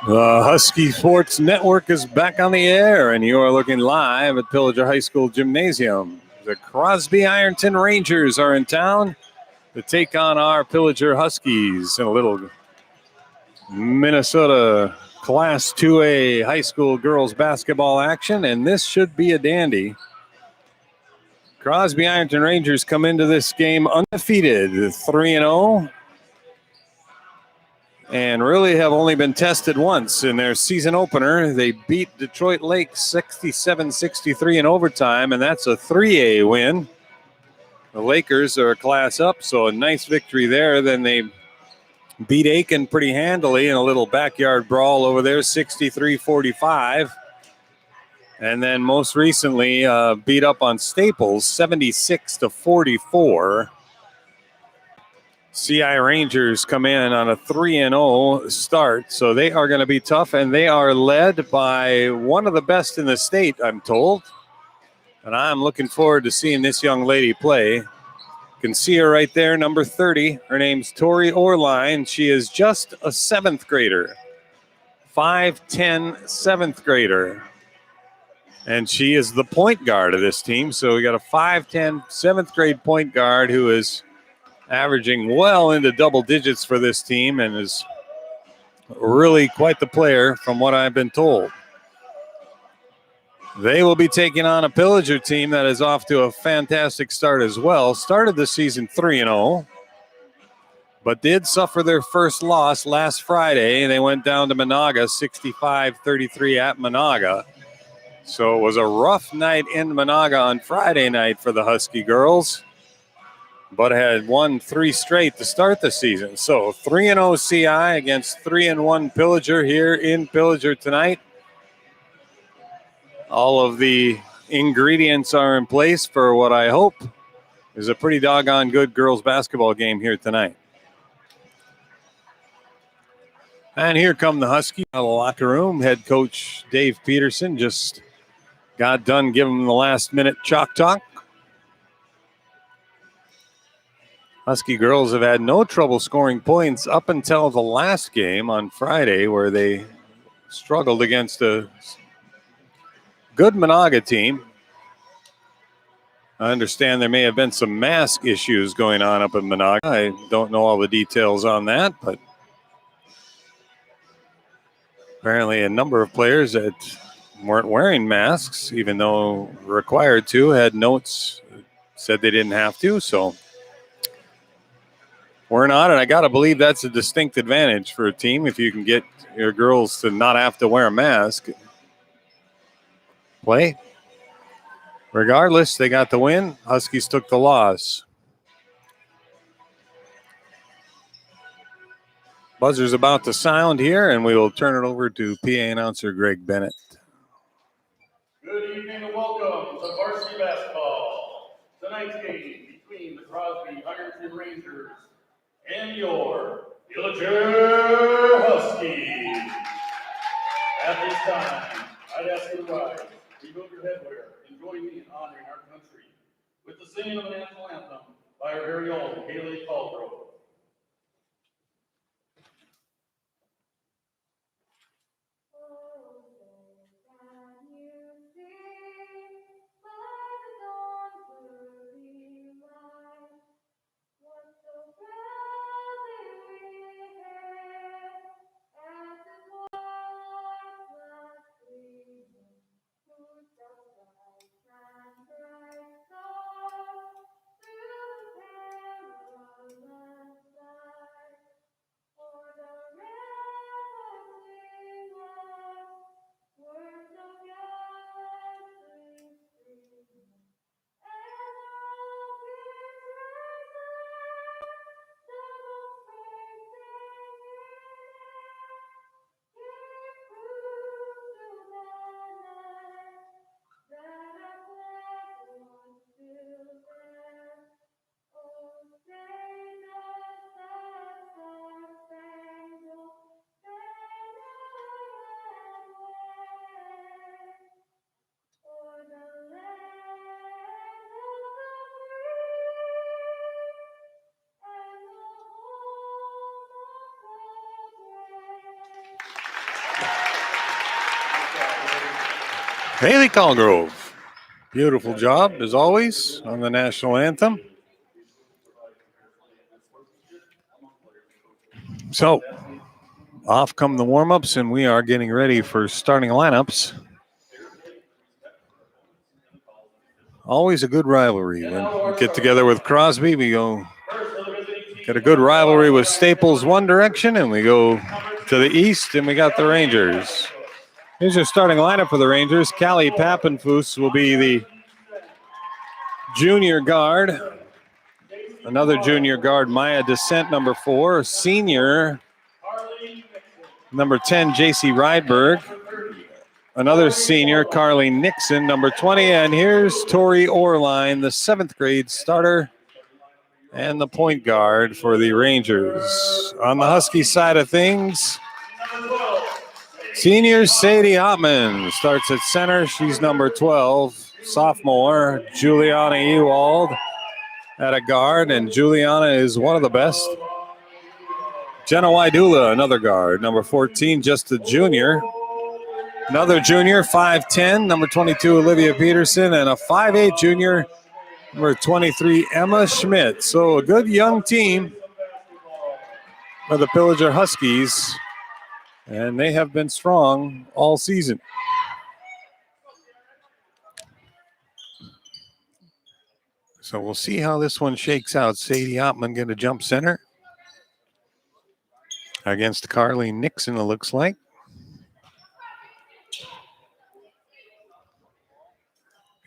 The Husky Sports Network is back on the air, and you are looking live at Pillager High School Gymnasium. The Crosby-Ironton Rangers are in town to take on our Pillager Huskies in a little Minnesota Class 2A high school girls basketball action, and this should be a dandy. Crosby-Ironton Rangers come into this game undefeated, 3-0. And really have only been tested once in their season opener. They beat Detroit Lake 67-63 in overtime, and that's a 3A win. The Lakers are a class up, so a nice victory there. Then they beat Aiken pretty handily in a little backyard brawl over there, 63-45. And then most recently beat up on Staples, 76-44. CI Rangers come in on a 3-0 start, so they are going to be tough, and they are led by one of the best in the state, I'm told. And I'm looking forward to seeing this young lady play. You can see her right there, number 30. Her name's Tori Orline. She is just a 7th grader, 5'10", 7th grader. And she is the point guard of this team, so we got a 5'10", 7th grade point guard who is averaging well into double digits for this team and is really quite the player from what I've been told. They will be taking on a Pillager team that is off to a fantastic start as well. Started the season 3-0, but did suffer their first loss last Friday. They went down to Monaga, 65-33 at Monaga. So it was a rough night in Monaga on Friday night for the Husky girls, but had won 3 straight to start the season. So 3-0 CI against 3-1 Pillager here in Pillager tonight. All of the ingredients are in place for what I hope is a pretty doggone good girls basketball game here tonight. And here come the Huskies out of the locker room. Head coach Dave Peterson just got done giving them the last minute chalk talk. Husky girls have had no trouble scoring points up until the last game on Friday, where they struggled against a good Monaga team. I understand there may have been some mask issues going on up in Monaga. I don't know all the details on that, but apparently a number of players that weren't wearing masks, even though required to, had notes said they didn't have to, so we're not, and I got to believe that's a distinct advantage for a team if you can get your girls to not have to wear a mask. Play. Regardless, they got the win. Huskies took the loss. Buzzer's about to sound here, and we will turn it over to PA announcer Greg Bennett. Good evening and welcome to Varsity Basketball. Tonight's game between the Crosby-Ironton Rangers and your Pillager Huskies. At this time, I'd ask you to rise, remove your headwear, and join me in honoring our country with the singing of the national anthem by our very own Haley Caldro. Haley Colgrove. Beautiful job, as always, on the national anthem. So, off come the warm-ups, and we are getting ready for starting lineups. Always a good rivalry. When we get together with Crosby, we go get a good rivalry with Staples one direction, and we go to the east, and we got the Rangers. Here's your starting lineup for the Rangers. Callie Pappenfuss will be the junior guard. Another junior guard, Maya Descent, number 4. Senior, number 10, J.C. Rydberg. Another senior, Carly Nixon, number 20. And here's Tori Orline, the 7th grade starter and the point guard for the Rangers. On the Husky side of things, senior Sadie Ottman starts at center. She's number 12. Sophomore, Juliana Ewald at a guard, and Juliana is one of the best. Jenna Wydula, another guard, number 14, just a junior. Another junior, 5'10", number 22, Olivia Peterson, and a 5'8" junior, number 23, Emma Schmidt. So a good young team for the Pillager Huskies, and they have been strong all season. So we'll see how this one shakes out. Sadie Ottman going to jump center against Carly Nixon, it looks like.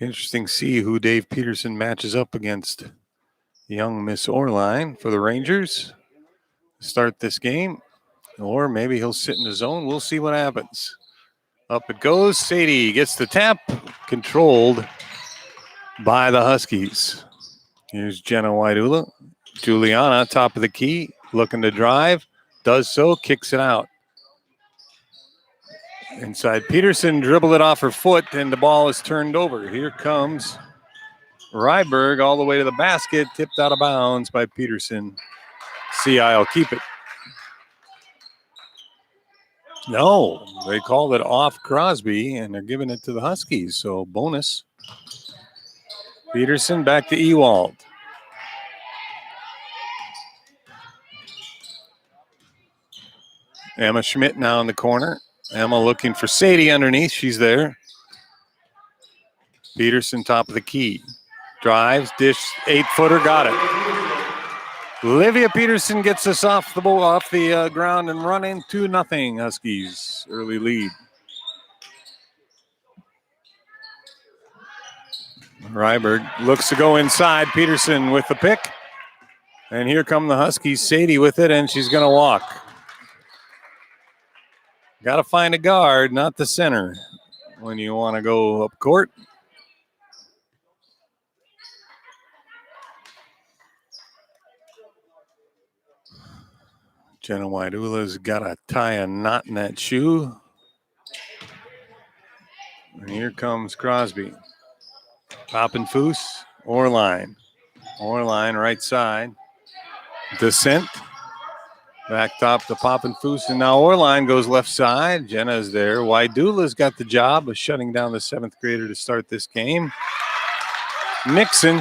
Interesting to see who Dave Peterson matches up against young Miss Orline for the Rangers to start this game. Or maybe he'll sit in the zone. We'll see what happens. Up it goes. Sadie gets the tap, controlled by the Huskies. Here's Jenna Wydula. Juliana, top of the key, looking to drive. Does so, kicks it out. Inside Peterson, dribbled it off her foot, and the ball is turned over. Here comes Ryberg all the way to the basket, tipped out of bounds by Peterson. CI will keep it. No, they called it off Crosby, and they're giving it to the Huskies, so bonus. Peterson back to Ewald. Emma Schmidt now in the corner. Emma looking for Sadie underneath. She's there. Peterson top of the key. Drives, dish, 8-footer, got it. Olivia Peterson gets us off the ground and running 2-0 Huskies. Early lead. Ryberg looks to go inside. Peterson with the pick. And here come the Huskies. Sadie with it, and she's going to walk. Got to find a guard, not the center, when you want to go up court. Jenna Wydula's got to tie a knot in that shoe. And here comes Crosby. Pappenfuss, Orline. Orline right side. Descent. Back top to Pappenfuss, and now Orline goes left side. Jenna's there. Wydula's got the job of shutting down the 7th grader to start this game. Nixon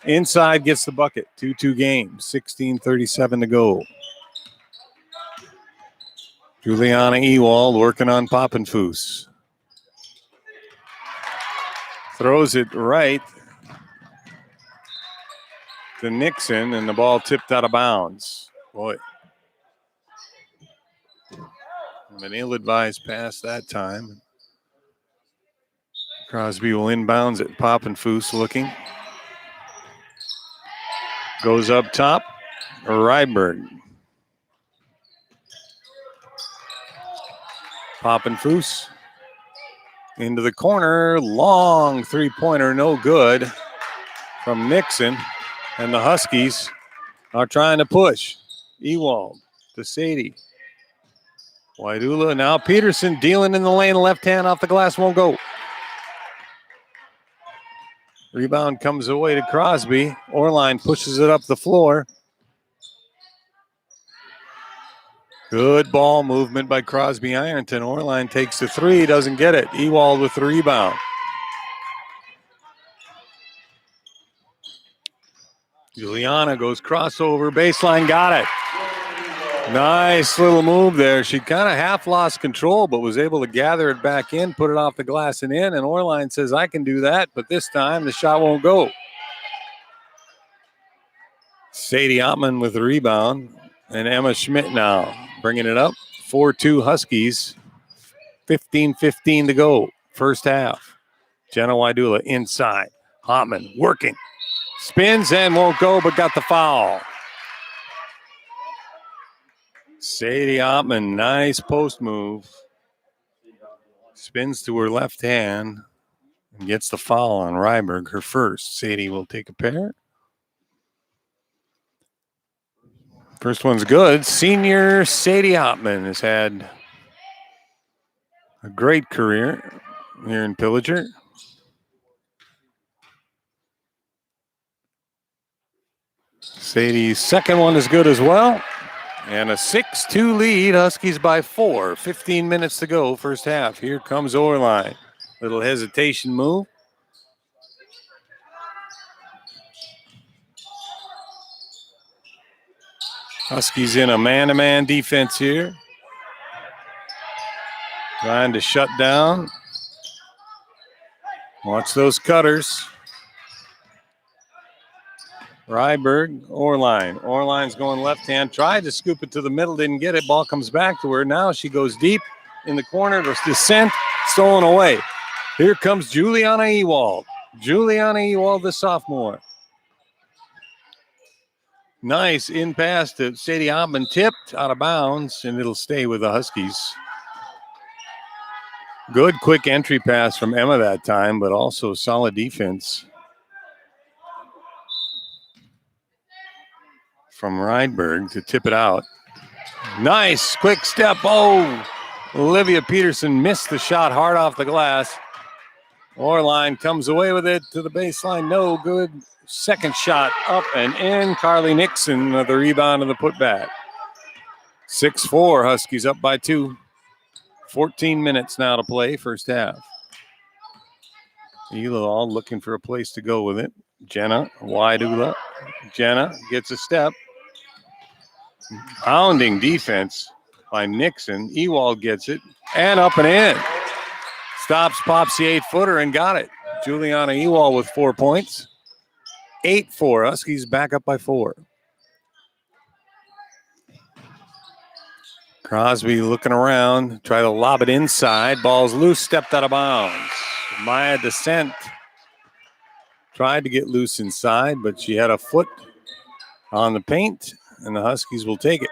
inside gets the bucket. 2-2 game. 16:37 to go. Juliana Ewald working on Pappenfuss. Throws it right to Nixon, and the ball tipped out of bounds. Boy. An ill-advised pass that time. Crosby will inbounds it. Pappenfuss looking. Goes up top. Ryberg. Pappenfuss into the corner. Long three-pointer, no good from Nixon. And the Huskies are trying to push. Ewald to Sadie. Wydula, now Peterson dealing in the lane. Left hand off the glass, won't go. Rebound comes away to Crosby. Orline pushes it up the floor. Good ball movement by Crosby-Ironton. Orline takes the three, doesn't get it. Ewald with the rebound. Juliana goes crossover, baseline, got it. Nice little move there. She kind of half lost control, but was able to gather it back in, put it off the glass and in. And Orline says, I can do that, but this time the shot won't go. Sadie Ottman with the rebound. And Emma Schmidt now bringing it up. 4-2 Huskies. 15-15 to go. First half. Jenna Wydula inside. Ottman working. Spins and won't go, but got the foul. Sadie Ottman, nice post move. Spins to her left hand and gets the foul on Ryberg, her first. Sadie will take a pair. First one's good. Senior Sadie Ottman has had a great career here in Pillager. Sadie's second one is good as well. And a 6-2 lead. Huskies by 4. 15 minutes to go, first half. Here comes Orline. Little hesitation move. Huskies in a man-to-man defense here. Trying to shut down. Watch those cutters. Ryberg, Orline. Orline's going left hand. Tried to scoop it to the middle, didn't get it. Ball comes back to her. Now she goes deep in the corner. The descent stolen away. Here comes Juliana Ewald. Juliana Ewald, the sophomore. Nice in pass to Sadie Ottman, tipped out of bounds, and it'll stay with the Huskies. Good quick entry pass from Emma that time, but also solid defense from Rydberg to tip it out. Nice quick step. Oh, Olivia Peterson missed the shot hard off the glass. Orline comes away with it to the baseline. No good. Second shot up and in. Carly Nixon with the rebound and the putback. 6-4. Huskies up by 2. 14 minutes now to play, first half. Elal looking for a place to go with it. Jenna Wydula. Jenna gets a step. Pounding defense by Nixon. Ewald gets it. And up and in. Stops, pops the 8-footer and got it. Juliana Ewald with 4 points. 8-4. Huskies back up by 4. Crosby looking around. Try to lob it inside. Ball's loose. Stepped out of bounds. Maya Descent tried to get loose inside, but she had a foot on the paint, and the Huskies will take it.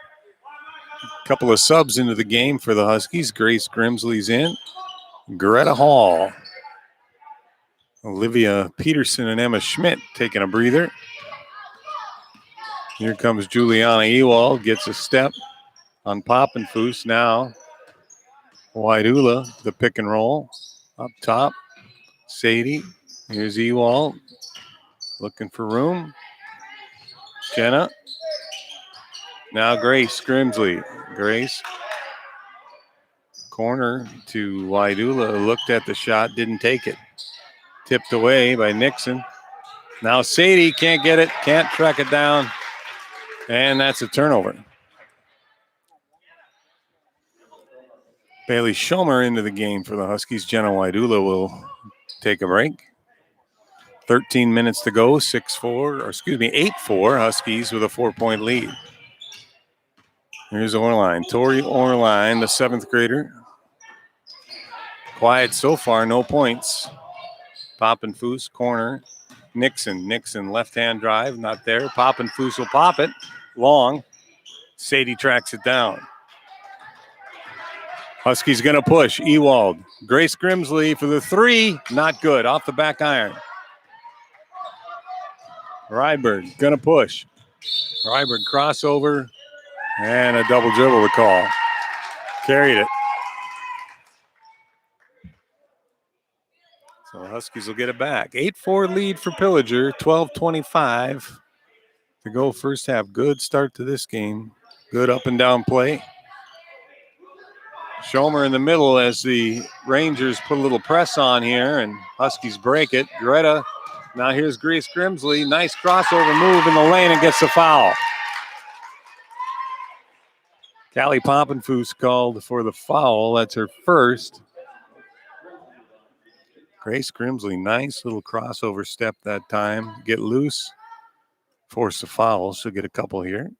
A couple of subs into the game for the Huskies. Grace Grimsley's in. Greta Hall. Olivia Peterson and Emma Schmidt taking a breather. Here comes Juliana Ewald. Gets a step on Poppenfuss now. Wydula, the pick and roll. Up top. Sadie. Here's Ewald. Looking for room. Jenna. Now Grace Grimsley. Grace. Corner to Wydula. Looked at the shot. Didn't take it. Tipped away by Nixon. Now Sadie can't get it. Can't track it down. And that's a turnover. Bailey Schomer into the game for the Huskies. Jenna Wydula will take a break. 13 minutes to go. 8-4. Huskies with a 4-point lead. Here's Orline. Tori Orline, the 7th grader. Quiet so far, no points. Poppenfuss, corner. Nixon, left-hand drive, not there. Poppenfuss will pop it. Long. Sadie tracks it down. Huskies going to push. Ewald. Grace Grimsley for the 3. Not good. Off the back iron. Ryberg going to push. Ryberg crossover. And a double dribble to call. Carried it. So the Huskies will get it back. 8-4 lead for Pillager. 12:25 to go first half. Good start to this game. Good up and down play. Schomer in the middle as the Rangers put a little press on here, and Huskies break it. Greta, now here's Grace Grimsley. Nice crossover move in the lane and gets the foul. Callie Pompenfuss called for the foul. That's her first. Grace Grimsley, nice little crossover step that time. Get loose, force the foul. She'll get a couple here.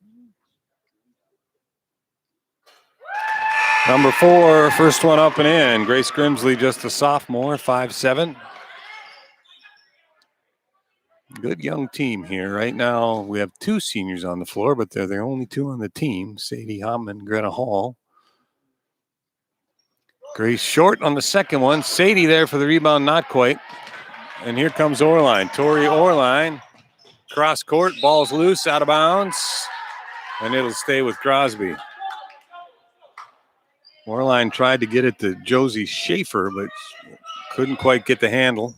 Number 4, first one up and in. Grace Grimsley, just a sophomore, 5'7". Good young team here. Right now, we have 2 seniors on the floor, but they're the only 2 on the team, Sadie Hoffman, Greta Hall. Grace short on the second one. Sadie there for the rebound, not quite. And here comes Orline. Tori Orline, cross court, ball's loose, out of bounds, and it'll stay with Crosby. Orline tried to get it to Josie Schaefer, but couldn't quite get the handle.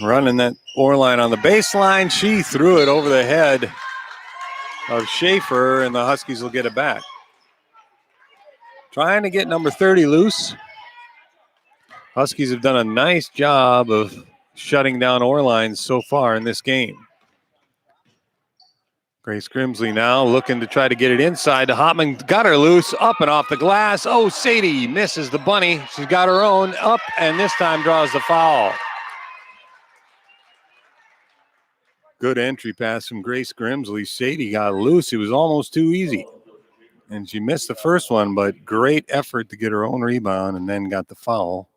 Running that Orline on the baseline. She threw it over the head of Schaefer, and the Huskies will get it back. Trying to get number 30 loose. Huskies have done a nice job of shutting down Orline so far in this game. Grace Grimsley now looking to try to get it inside to Hopman. Got her loose, up and off the glass. Oh, Sadie misses the bunny. She's got her own up, and this time draws the foul. Good entry pass from Grace Grimsley. Sadie got loose. It was almost too easy. And she missed the first one, but great effort to get her own rebound and then got the foul.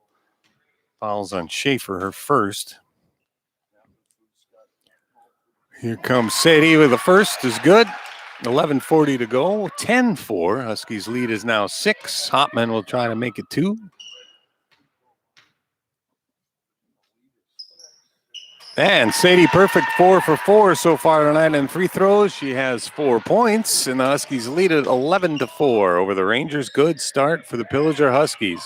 Fouls on Schaefer, her first. Here comes Sadie with the first, is good. 11:40 to go, 10-4. Huskies lead is now 6. Hopman will try to make it 2. And Sadie perfect 4 for 4 so far tonight in free throws. She has 4 points, and the Huskies lead it 11-4 over the Rangers. Good start for the Pillager Huskies.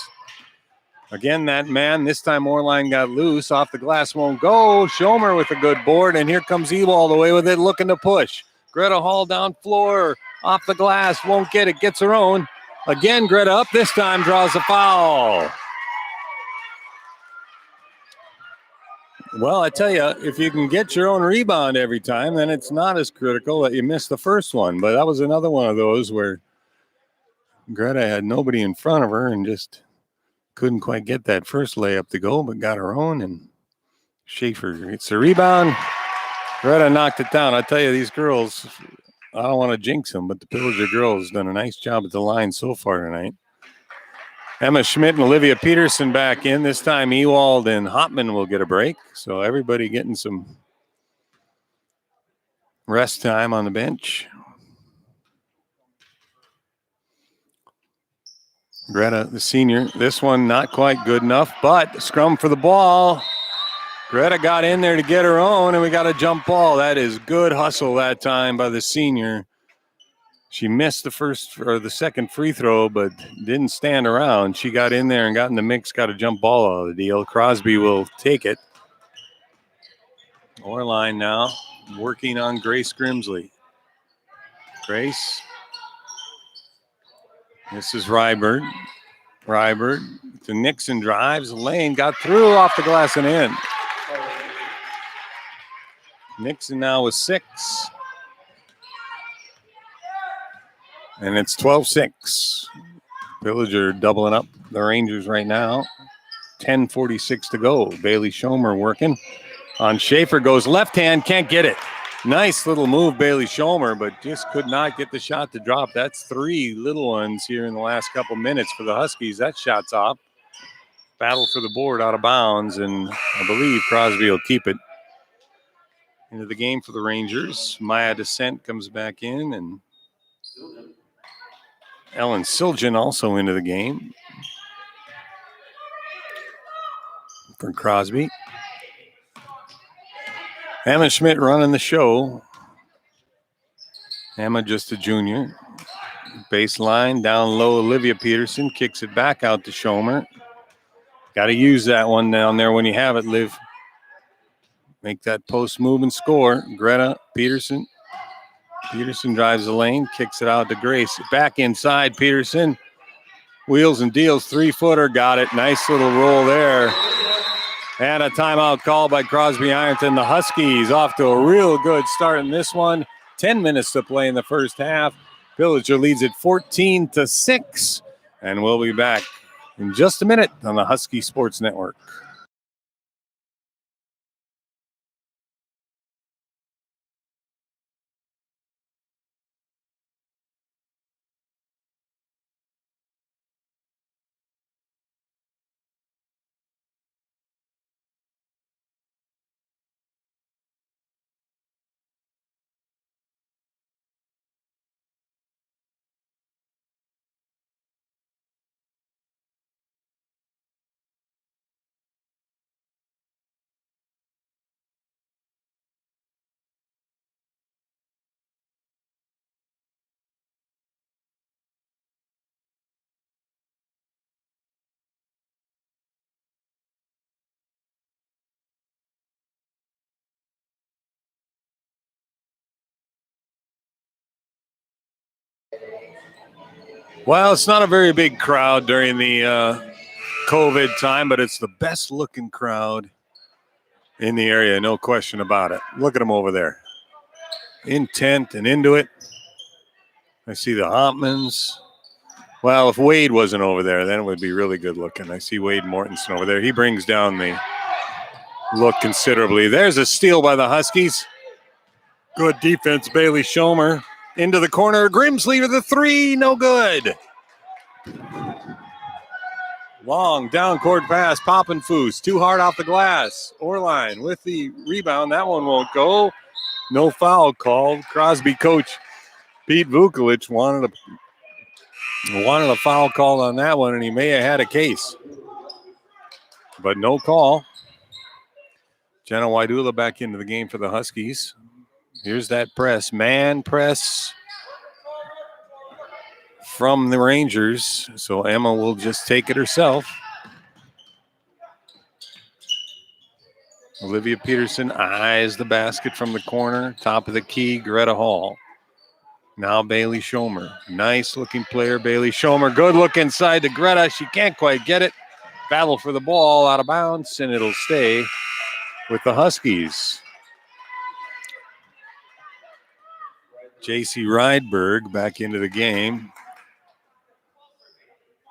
Again, that man, this time Orline got loose. Off the glass, won't go. Schomer with a good board, and here comes Ewald away with it, looking to push. Greta Hall down floor, off the glass, won't get it, gets her own. Again, Greta up, this time draws a foul. Well, I tell you, if you can get your own rebound every time, then it's not as critical that you miss the first one. But that was another one of those where Greta had nobody in front of her and just couldn't quite get that first layup to go, but got her own. And Schaefer gets the rebound. Greta knocked it down. I tell you, these girls, I don't want to jinx them, but the Pillager girls done a nice job at the line so far tonight. Emma Schmidt and Olivia Peterson back in. This time Ewald and Hopman will get a break. So everybody getting some rest time on the bench. Greta, the senior, this one not quite good enough, but scrum for the ball. Greta got in there to get her own, and we got a jump ball. That is good hustle that time by the senior. She missed the first or the second free throw, but didn't stand around. She got in there and got in the mix, got a jump ball out of the deal. Crosby will take it. Orline now working on Grace Grimsley. Grace. This is Ryberg. Ryberg to Nixon, drives. Lane got through off the glass and in. Nixon now with 6. And it's 12-6. Pillager doubling up the Rangers right now. 10:46 to go. Bailey Schomer working on Schaefer. Goes left hand, can't get it. Nice little move, Bailey Schomer, but just could not get the shot to drop. That's 3 little ones here in the last couple minutes for the Huskies. That shot's off. Battle for the board out of bounds, and I believe Crosby will keep it. Into the game for the Rangers. Maya Descent comes back in, and Ellen Siljan also into the game for Crosby. Emma Schmidt running the show. Emma just a junior. Baseline, down low, Olivia Peterson kicks it back out to Schomer. Got to use that one down there when you have it, Liv. make that post move and score. Greta Peterson. Peterson drives the lane, kicks it out to Grace. Back inside, Peterson. Wheels and deals, 3-footer, got it. Nice little roll there. And a timeout call by Crosby-Ironton. The Huskies off to a real good start in this one. 10 minutes to play in the first half. Pillager leads it 14-6. And we'll be back in just a minute on the Husky Sports Network. Well, it's not a very big crowd during the COVID time, but it's the best looking crowd in the area, no question about it. Look at them over there. Intent and into it. I see the Hontmans. Well, if Wade wasn't over there, then it would be really good looking. I see Wade Mortensen over there. He brings down the look considerably. There's a steal by the Huskies. Good defense, Bailey Schomer. Into the corner, Grimsley with the 3, no good. Long down court pass, Poppenfuss, too hard off the glass. Orline with the rebound, that one won't go. No foul called. Crosby coach Pete Vukovic wanted a foul call on that one, and he may have had a case. But no call. Jenna Wydula back into the game for the Huskies. Here's that press, man press from the Rangers. So Emma will just take it herself. Olivia Peterson eyes the basket from the corner. Top of the key, Greta Hall. Now Bailey Schomer. Nice looking player, Bailey Schomer. Good look inside to Greta. She can't quite get it. Battle for the ball, out of bounds, and it'll stay with the Huskies. J.C. Rydberg back into the game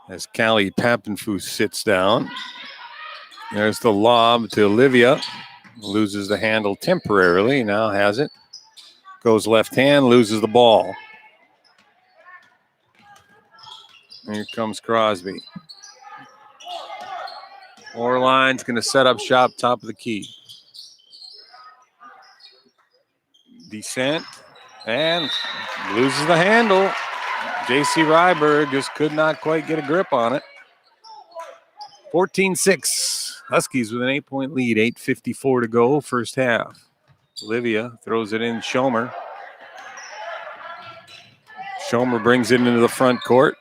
as Callie Pappenfuss sits down. There's the lob to Olivia. Loses the handle temporarily. Now has it. Goes left hand, loses the ball. Here comes Crosby. Orline's going to set up shop, top of the key. Descent. And loses the handle. J.C. Ryberg just could not quite get a grip on it. 14-6. Huskies with an 8-point lead. 8:54 to go, first half. Olivia throws it in Schomer. Schomer brings it into the front court.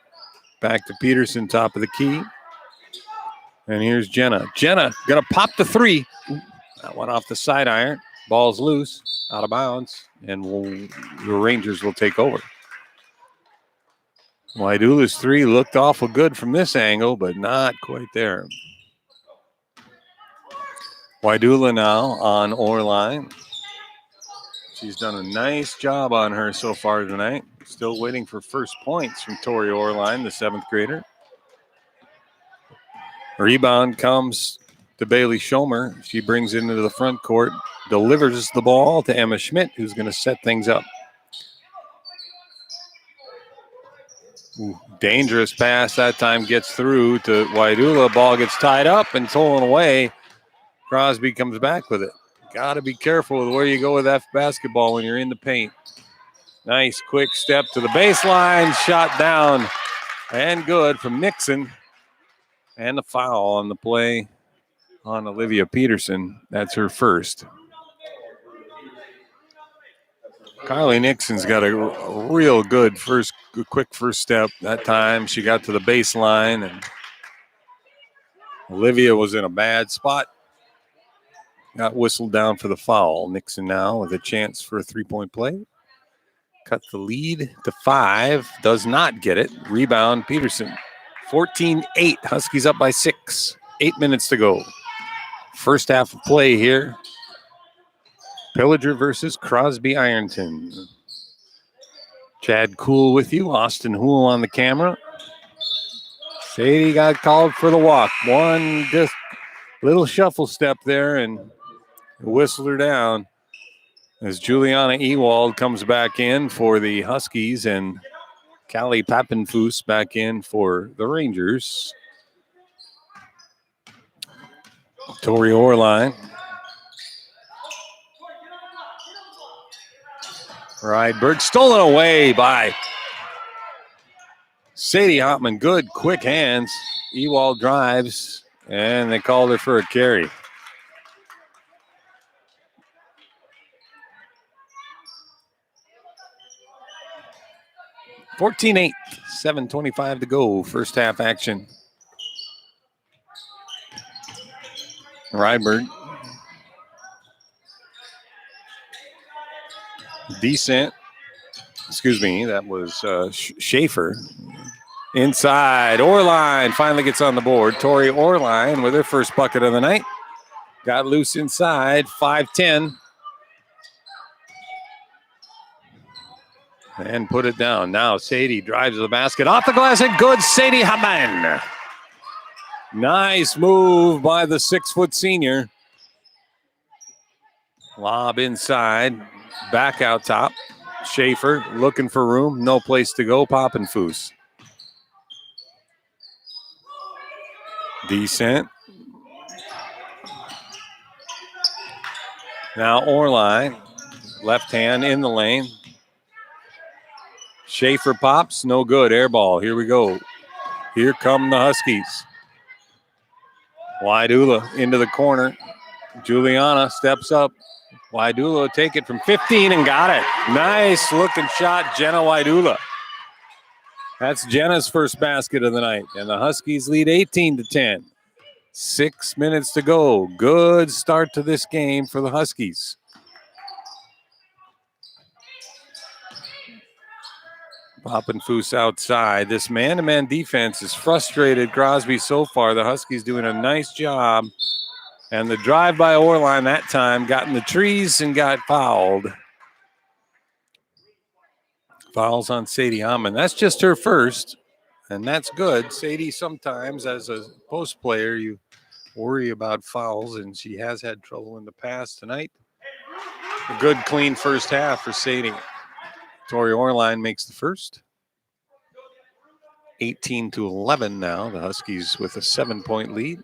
Back to Peterson, top of the key. And here's Jenna. Jenna going to pop the 3. That one off the side iron. Ball's loose, out of bounds, and the Rangers will take over. Wydula's 3 looked awful good from this angle, but not quite there. Wydula now on Orline. She's done a nice job on her so far tonight. Still waiting for first points from Tori Orline, the 7th grader. Rebound comes to Bailey Schomer. She brings it into the front court, delivers the ball to Emma Schmidt, who's going to set things up. Ooh, dangerous pass that time gets through to Wydula. Ball gets tied up and stolen away. Crosby comes back with it. Got to be careful with where you go with that basketball when you're in the paint. Nice quick step to the baseline. Shot down and good from Nixon. And the foul on the play on Olivia Peterson. That's her first. Carly Nixon's got a real good quick first step. That time she got to the baseline, and Olivia was in a bad spot. got whistled down for the foul. Nixon now with a chance for a three-point play. Cut the lead to 5. Does not get it. Rebound, Peterson. 14-8. Huskies up by 6. 8 minutes to go. First half of play here. Pillager versus Crosby-Ironton. Chad Cool with you. Austin Hool on the camera. Sadie got called for the walk. One just little shuffle step there and whistled her down as Juliana Ewald comes back in for the Huskies and Callie Pappenfuss back in for the Rangers. Tori Orline. Rydberg stolen away by Sadie Hopman. Good, quick hands. Ewald drives, and they called her for a carry. $14-8, 7:25 to go. First half action. Rydberg. Decent. Excuse me, that was Schaefer. Inside, Orline finally gets on the board. Tori Orline with her first bucket of the night. Got loose inside, 5-10. And put it down. Now Sadie drives the basket off the glass and good. Sadie Haman. Nice move by the 6-foot senior. Lob inside, back out top. Schaefer looking for room, no place to go. Pappenfuss. Decent. Now Orline, left hand in the lane. Schaefer pops, no good. Air ball. Here we go. Here come the Huskies. Wydula into the corner. Juliana steps up. Wydula take it from 15 and got it. Nice looking shot, Jenna Wydula. That's Jenna's first basket of the night. And the Huskies lead 18-10. 6 minutes to go. Good start to this game for the Huskies. Pappenfuss outside. This man-to-man defense has frustrated Crosby so far. The Huskies doing a nice job. And the drive by Orline that time got in the trees and got fouled. Fouls on Sadie Hammond. That's just her first, and that's good. Sadie, sometimes as a post player, you worry about fouls, and she has had trouble in the past. Tonight, a good, clean first half for Sadie. Tori Orline makes the first. 18-11 now. The Huskies with a 7-point lead.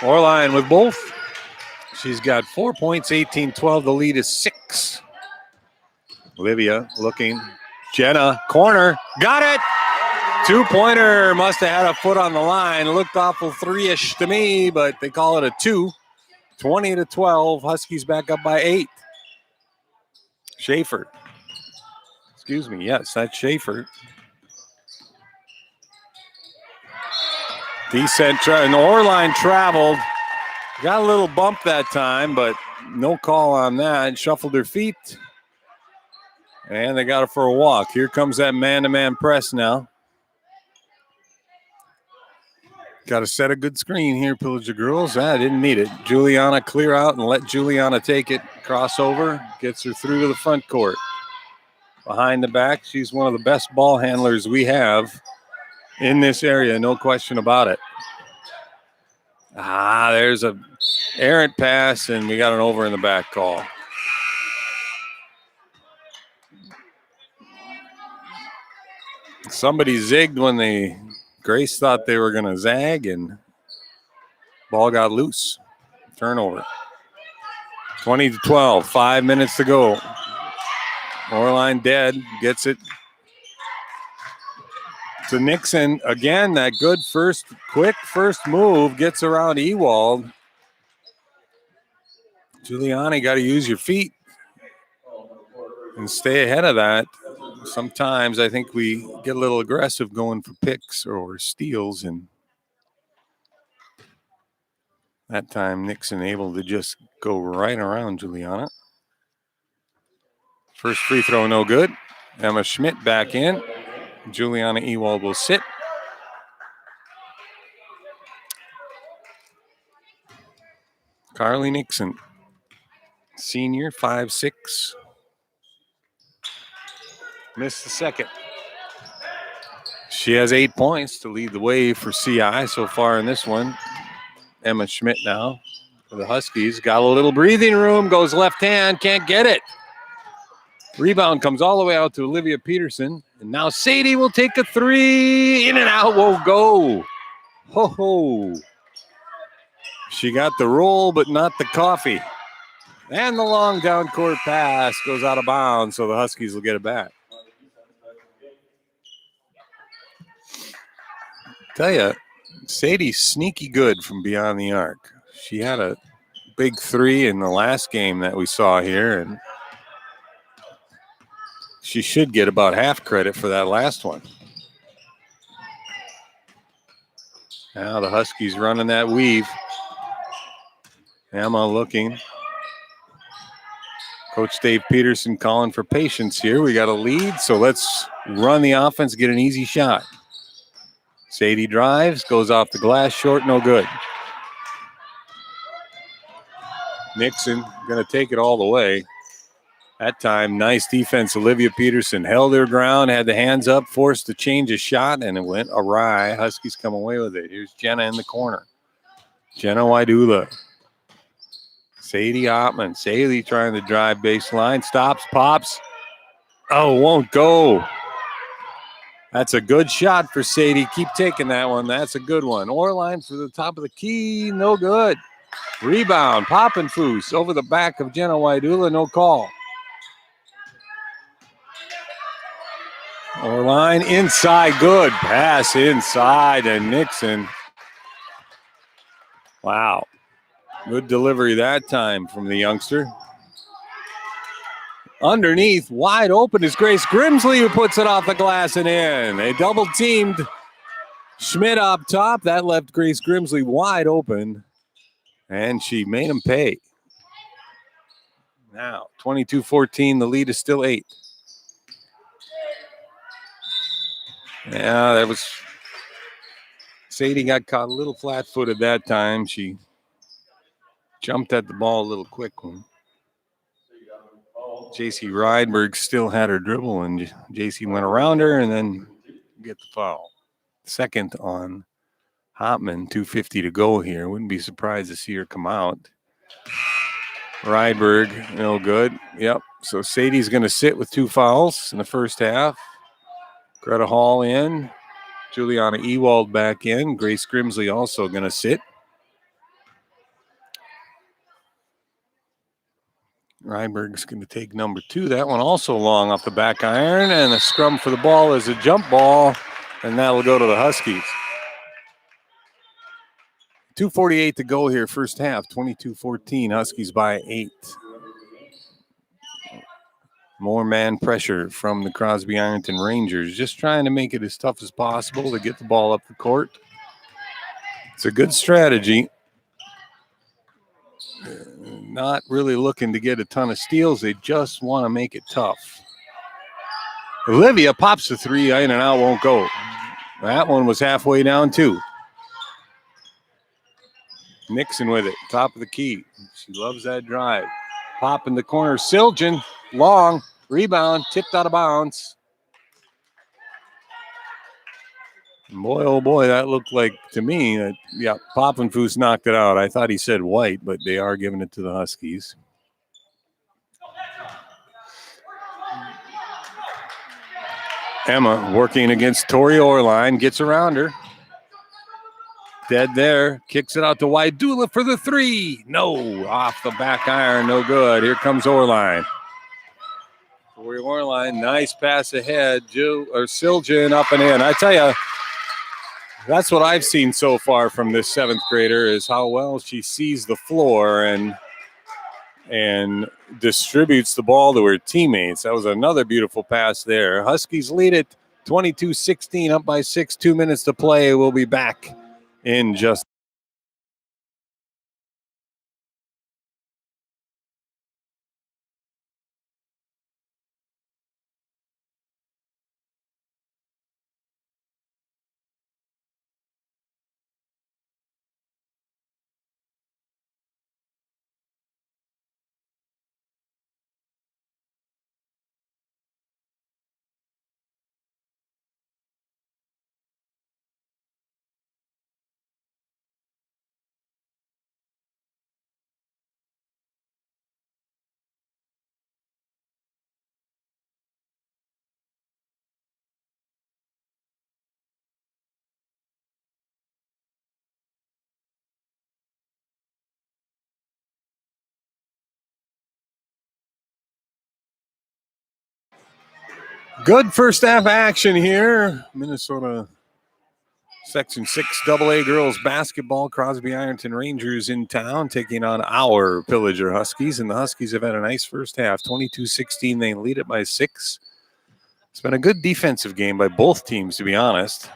Orline with both. She's got 4 points, 18-12. The lead is 6. Olivia looking. Jenna, corner. Got it. 2-pointer. Must have had a foot on the line. Looked awful 3-ish to me, but they call it a 2. 20-12. Huskies back up by 8. Schaefer. Excuse me. Yes, that's Schaefer. Decent, and Orline traveled. Got a little bump that time, but no call on that. Shuffled her feet. And they got her for a walk. Here comes that man-to-man press now. Got to set a good screen here, Pillager girls. I didn't need it. Juliana clear out and let Juliana take it. Crossover, gets her through to the front court. Behind the back, she's one of the best ball handlers we have in this area, no question about it. There's a errant pass, and we got an over in the back call. Somebody zigged when Grace thought they were going to zag, and ball got loose. Turnover. 20-12, 5 minutes to go. Orline dead, gets it to Nixon. Again, that good quick first move gets around Ewald. Giuliani, got to use your feet and stay ahead of that. Sometimes I think we get a little aggressive going for picks or steals, and that time Nixon able to just go right around Juliana. First free throw, no good. Emma Schmidt back in. Juliana Ewald will sit. Carly Nixon, senior, 5'6". Missed the second. She has 8 points to lead the way for CI so far in this one. Emma Schmidt now for the Huskies. Got a little breathing room, goes left hand, can't get it. Rebound comes all the way out to Olivia Peterson. And now Sadie will take a three. In and out won't go. Ho ho. She got the roll, but not the coffee. And the long down court pass goes out of bounds, so the Huskies will get it back. Tell you, Sadie's sneaky good from beyond the arc. She had a big three in the last game that we saw here, and she should get about half credit for that last one. Now the Huskies running that weave. Emma looking. Coach Dave Peterson calling for patience here. We got a lead, so let's run the offense, get an easy shot. Sadie drives, goes off the glass, short, no good. Nixon going to take it all the way. That time, nice defense. Olivia Peterson held her ground, had the hands up, forced to change a shot, and it went awry. Huskies come away with it. Here's Jenna in the corner. Jenna Waidula. Sadie Ottman. Sadie trying to drive baseline. Stops, pops. Oh, won't go. That's a good shot for Sadie. Keep taking that one. That's a good one. Orline for the top of the key. No good. Rebound. Poppenfuss over the back of Jenna Waidula. No call. Orline inside. Good pass inside. And Nixon. Wow. Good delivery that time from the youngster. Underneath, wide open is Grace Grimsley, who puts it off the glass and in. They double-teamed Schmidt up top. That left Grace Grimsley wide open, and she made him pay. Now, 22-14, the lead is still 8. Yeah, that was... Sadie got caught a little flat-footed that time. She jumped at the ball a little quick one. J.C. Rydberg still had her dribble, and J.C. went around her and then get the foul. Second on Hopman, 2:50 to go here. Wouldn't be surprised to see her come out. Rydberg, no good. Yep. So Sadie's going to sit with 2 fouls in the first half. Greta Hall in. Juliana Ewald back in. Grace Grimsley also going to sit. Rydberg's going to take number 2. That one also long off the back iron, and a scrum for the ball is a jump ball, and that'll go to the Huskies. 2:48 to go here, first half, 22-14, Huskies by 8. More man pressure from the Crosby-Ironton Rangers, just trying to make it as tough as possible to get the ball up the court. It's a good strategy. Not really looking to get a ton of steals. They just want to make it tough. Olivia pops the 3, in and out, won't go. That one was halfway down, too. Nixon with it, top of the key. She loves that drive. Pop in the corner. Siljan, long, rebound, tipped out of bounds. Boy, oh boy, that looked like, to me, Poppenfuss knocked it out. I thought he said white, but they are giving it to the Huskies. Emma working against Tori Orline, gets around her. Dead there, kicks it out to Waidula for the 3. No, off the back iron, no good. Here comes Orline. Tori Orline, nice pass ahead. Siljan up and in. I tell you, that's what I've seen so far from this 7th grader is how well she sees the floor, and and distributes the ball to her teammates. That was another beautiful pass there. Huskies lead it 22-16, up by 6, 2 minutes to play. We'll be back in just good first half action here. Minnesota Section 6 AA girls basketball. Crosby-Ironton Rangers in town taking on our Pillager Huskies. And the Huskies have had a nice first half. 22-16, they lead it by 6. It's been a good defensive game by both teams, to be honest.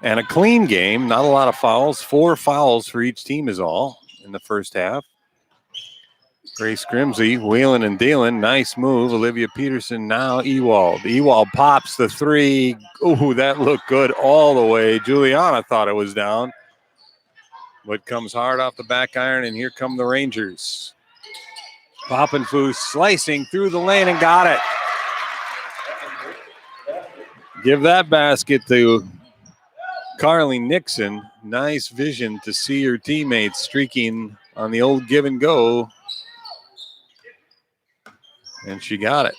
And a clean game, not a lot of fouls. 4 fouls for each team is all in the first half. Grace Grimsley, Whalen and Dalen, nice move. Olivia Peterson, now Ewald. Ewald pops the 3. Ooh, that looked good all the way. Juliana thought it was down, but comes hard off the back iron, and here come the Rangers. Poppenfuss slicing through the lane and got it. Give that basket to Carly Nixon. Nice vision to see her teammates streaking on the old give and go. And she got it.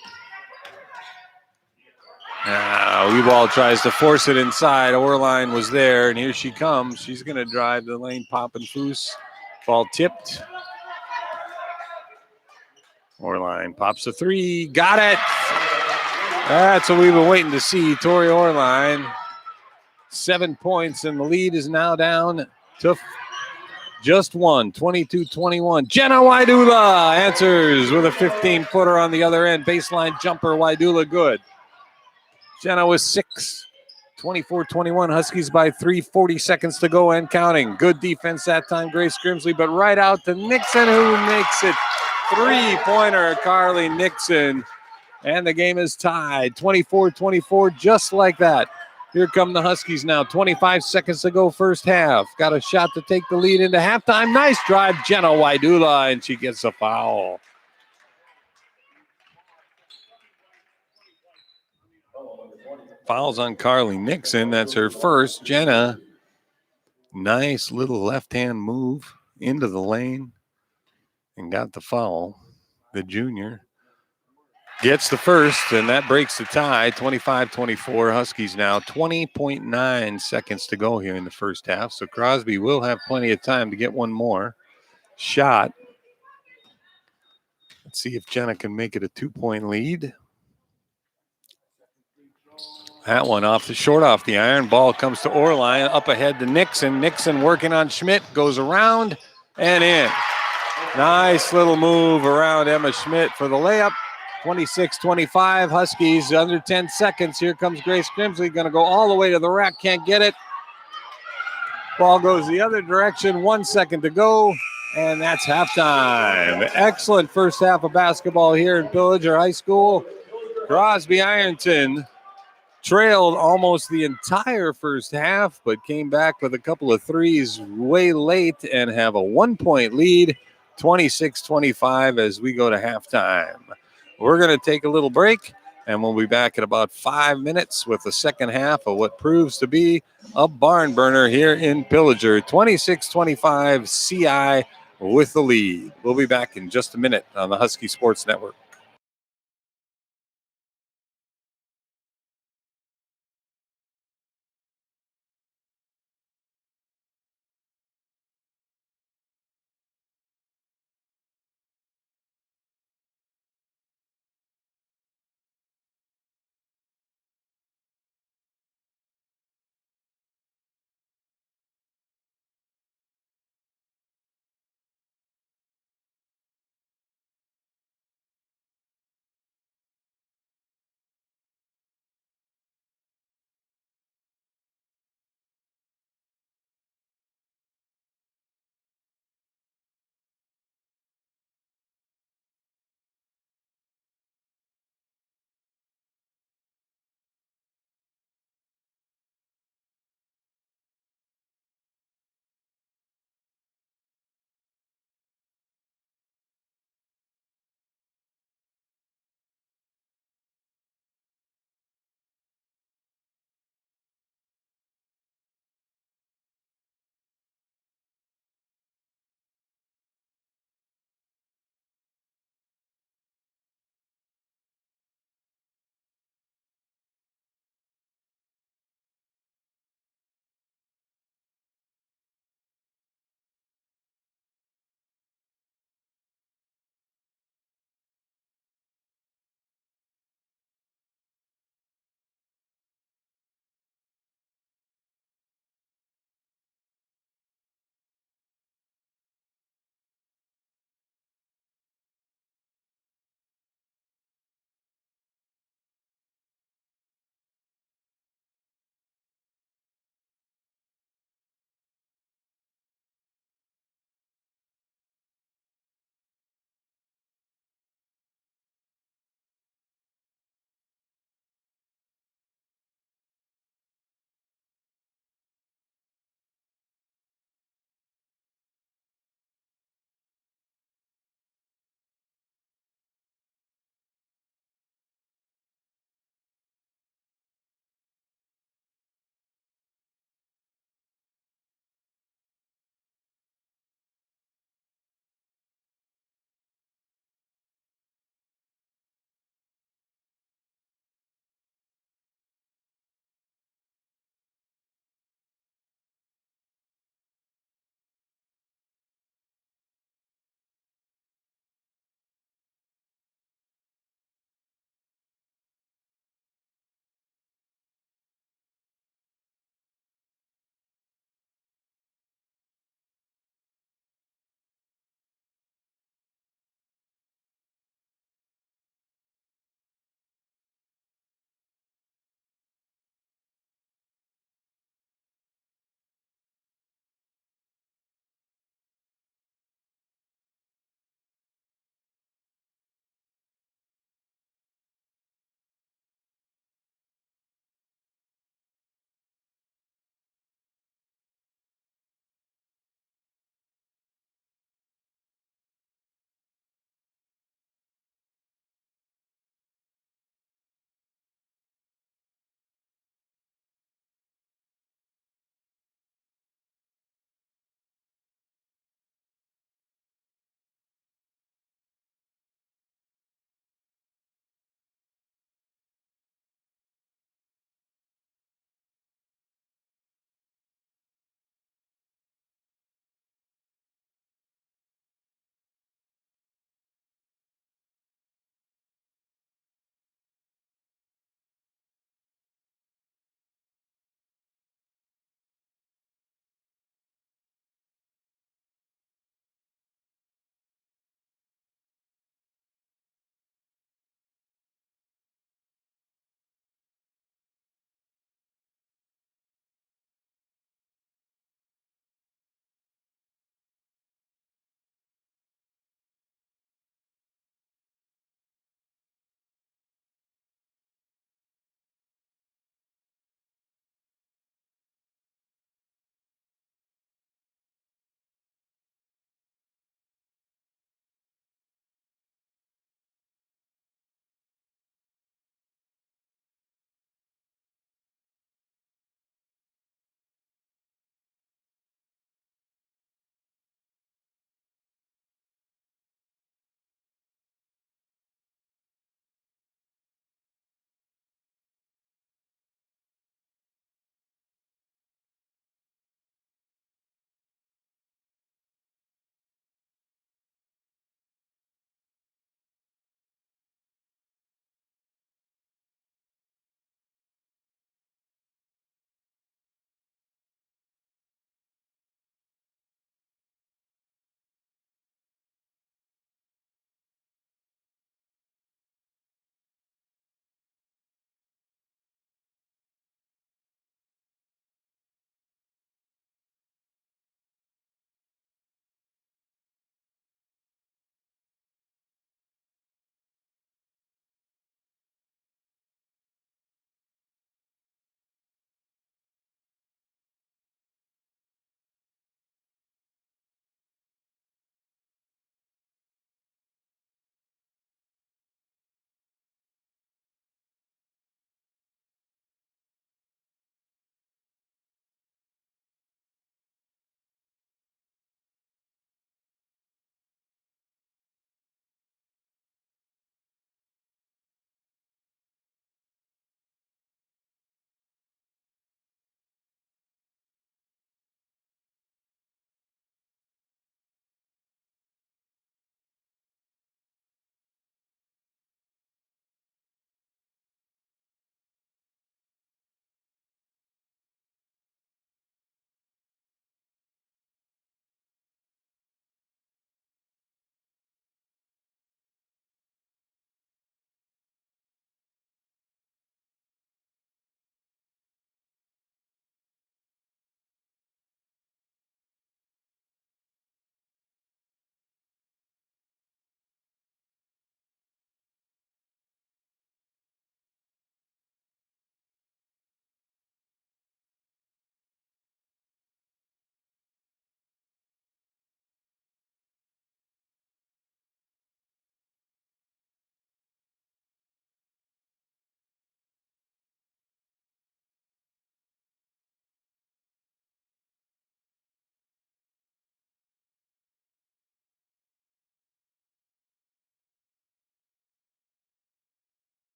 Now, Ewald tries to force it inside. Orline was there, and here she comes. She's going to drive the lane. Poppenfuss. Ball tipped. Orline pops a 3. Got it. That's what we've been waiting to see. Tori Orline. 7 points, and the lead is now down to just 1. 22-21. Jenna Waidula answers with a 15-footer on the other end. Baseline jumper. Waidula good. Jenna was 6. 24-21. Huskies by 3. 40 seconds to go and counting. Good defense that time, Grace Grimsley, but right out to Nixon, who makes it 3-pointer. Carly Nixon. And the game is tied. 24-24, just like that. Here come the Huskies now. 25 seconds to go first half. Got a shot to take the lead into halftime. Nice drive, Jenna Waidula, and she gets a foul. Fouls on Carly Nixon. That's her first. Jenna, nice little left-hand move into the lane and got the foul. The junior gets the first, and that breaks the tie. 25-24. Huskies now. 20.9 seconds to go here in the first half. So Crosby will have plenty of time to get one more shot. Let's see if Jenna can make it a 2-point lead. That one short off the iron. Ball comes to Orline. Up ahead to Nixon. Nixon working on Schmidt. Goes around and in. Nice little move around Emma Schmidt for the layup. 26-25. Huskies under 10 seconds. Here comes Grace Grimsley. Going to go all the way to the rack. Can't get it. Ball goes the other direction. 1 second to go. And that's halftime. Excellent first half of basketball here in Pillager High School. Crosby-Ironton trailed almost the entire first half, but came back with a couple of threes way late and have a 1-point lead, 26-25 as we go to halftime. We're going to take a little break, and we'll be back in about 5 minutes with the second half of what proves to be a barn burner here in Pillager. 26-25 CI with the lead. We'll be back in just a minute on the Husky Sports Network.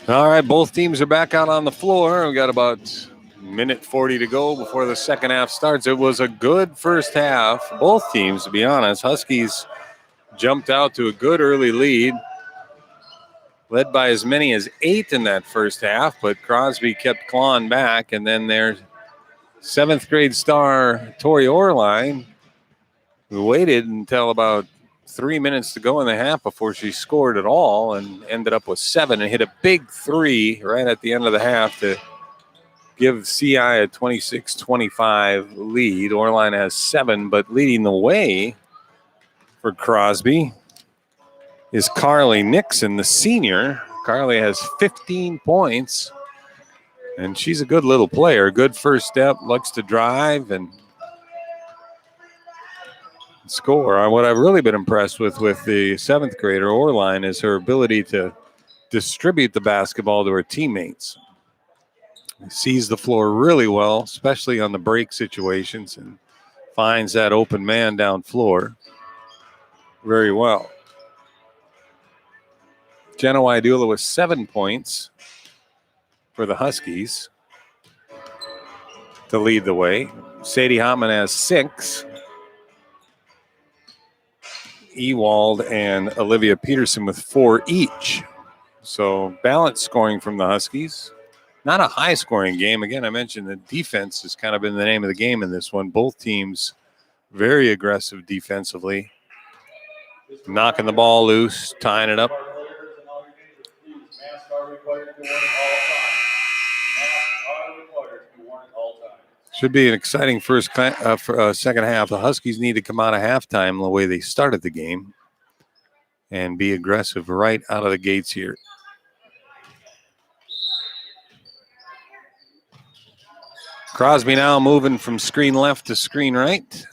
All right, both teams are back out on the floor. We got about minute 40 to go before the second half starts. It was a good first half. Both teams, to be honest. Huskies jumped out to a good early lead, led by as many as 8 in that first half, but Crosby kept clawing back, and then their 7th grade star, Tori Orline, who waited until about 3 minutes to go in the half before she scored at all and ended up with 7 and hit a big 3 right at the end of the half to give CI a 26-25 lead. Orline has 7, but leading the way for Crosby is Carly Nixon, the senior. Carly has 15 points, and she's a good little player. Good first step, likes to drive and score. What I've really been impressed with the 7th grader, Orline, is her ability to distribute the basketball to her teammates. Sees the floor really well, especially on the break situations, and finds that open man down floor very well. Jenna Wydula with 7 points for the Huskies to lead the way. Sadie Hotman has 6. Ewald and Olivia Peterson with 4 each. So balanced scoring from the Huskies. Not a high-scoring game. Again, I mentioned the defense has kind of been the name of the game in this one. Both teams very aggressive defensively. Knocking the ball loose, tying it up. Should be an exciting second half. The Huskies need to come out of halftime the way they started the game and be aggressive right out of the gates here. Crosby now moving from screen left to screen right.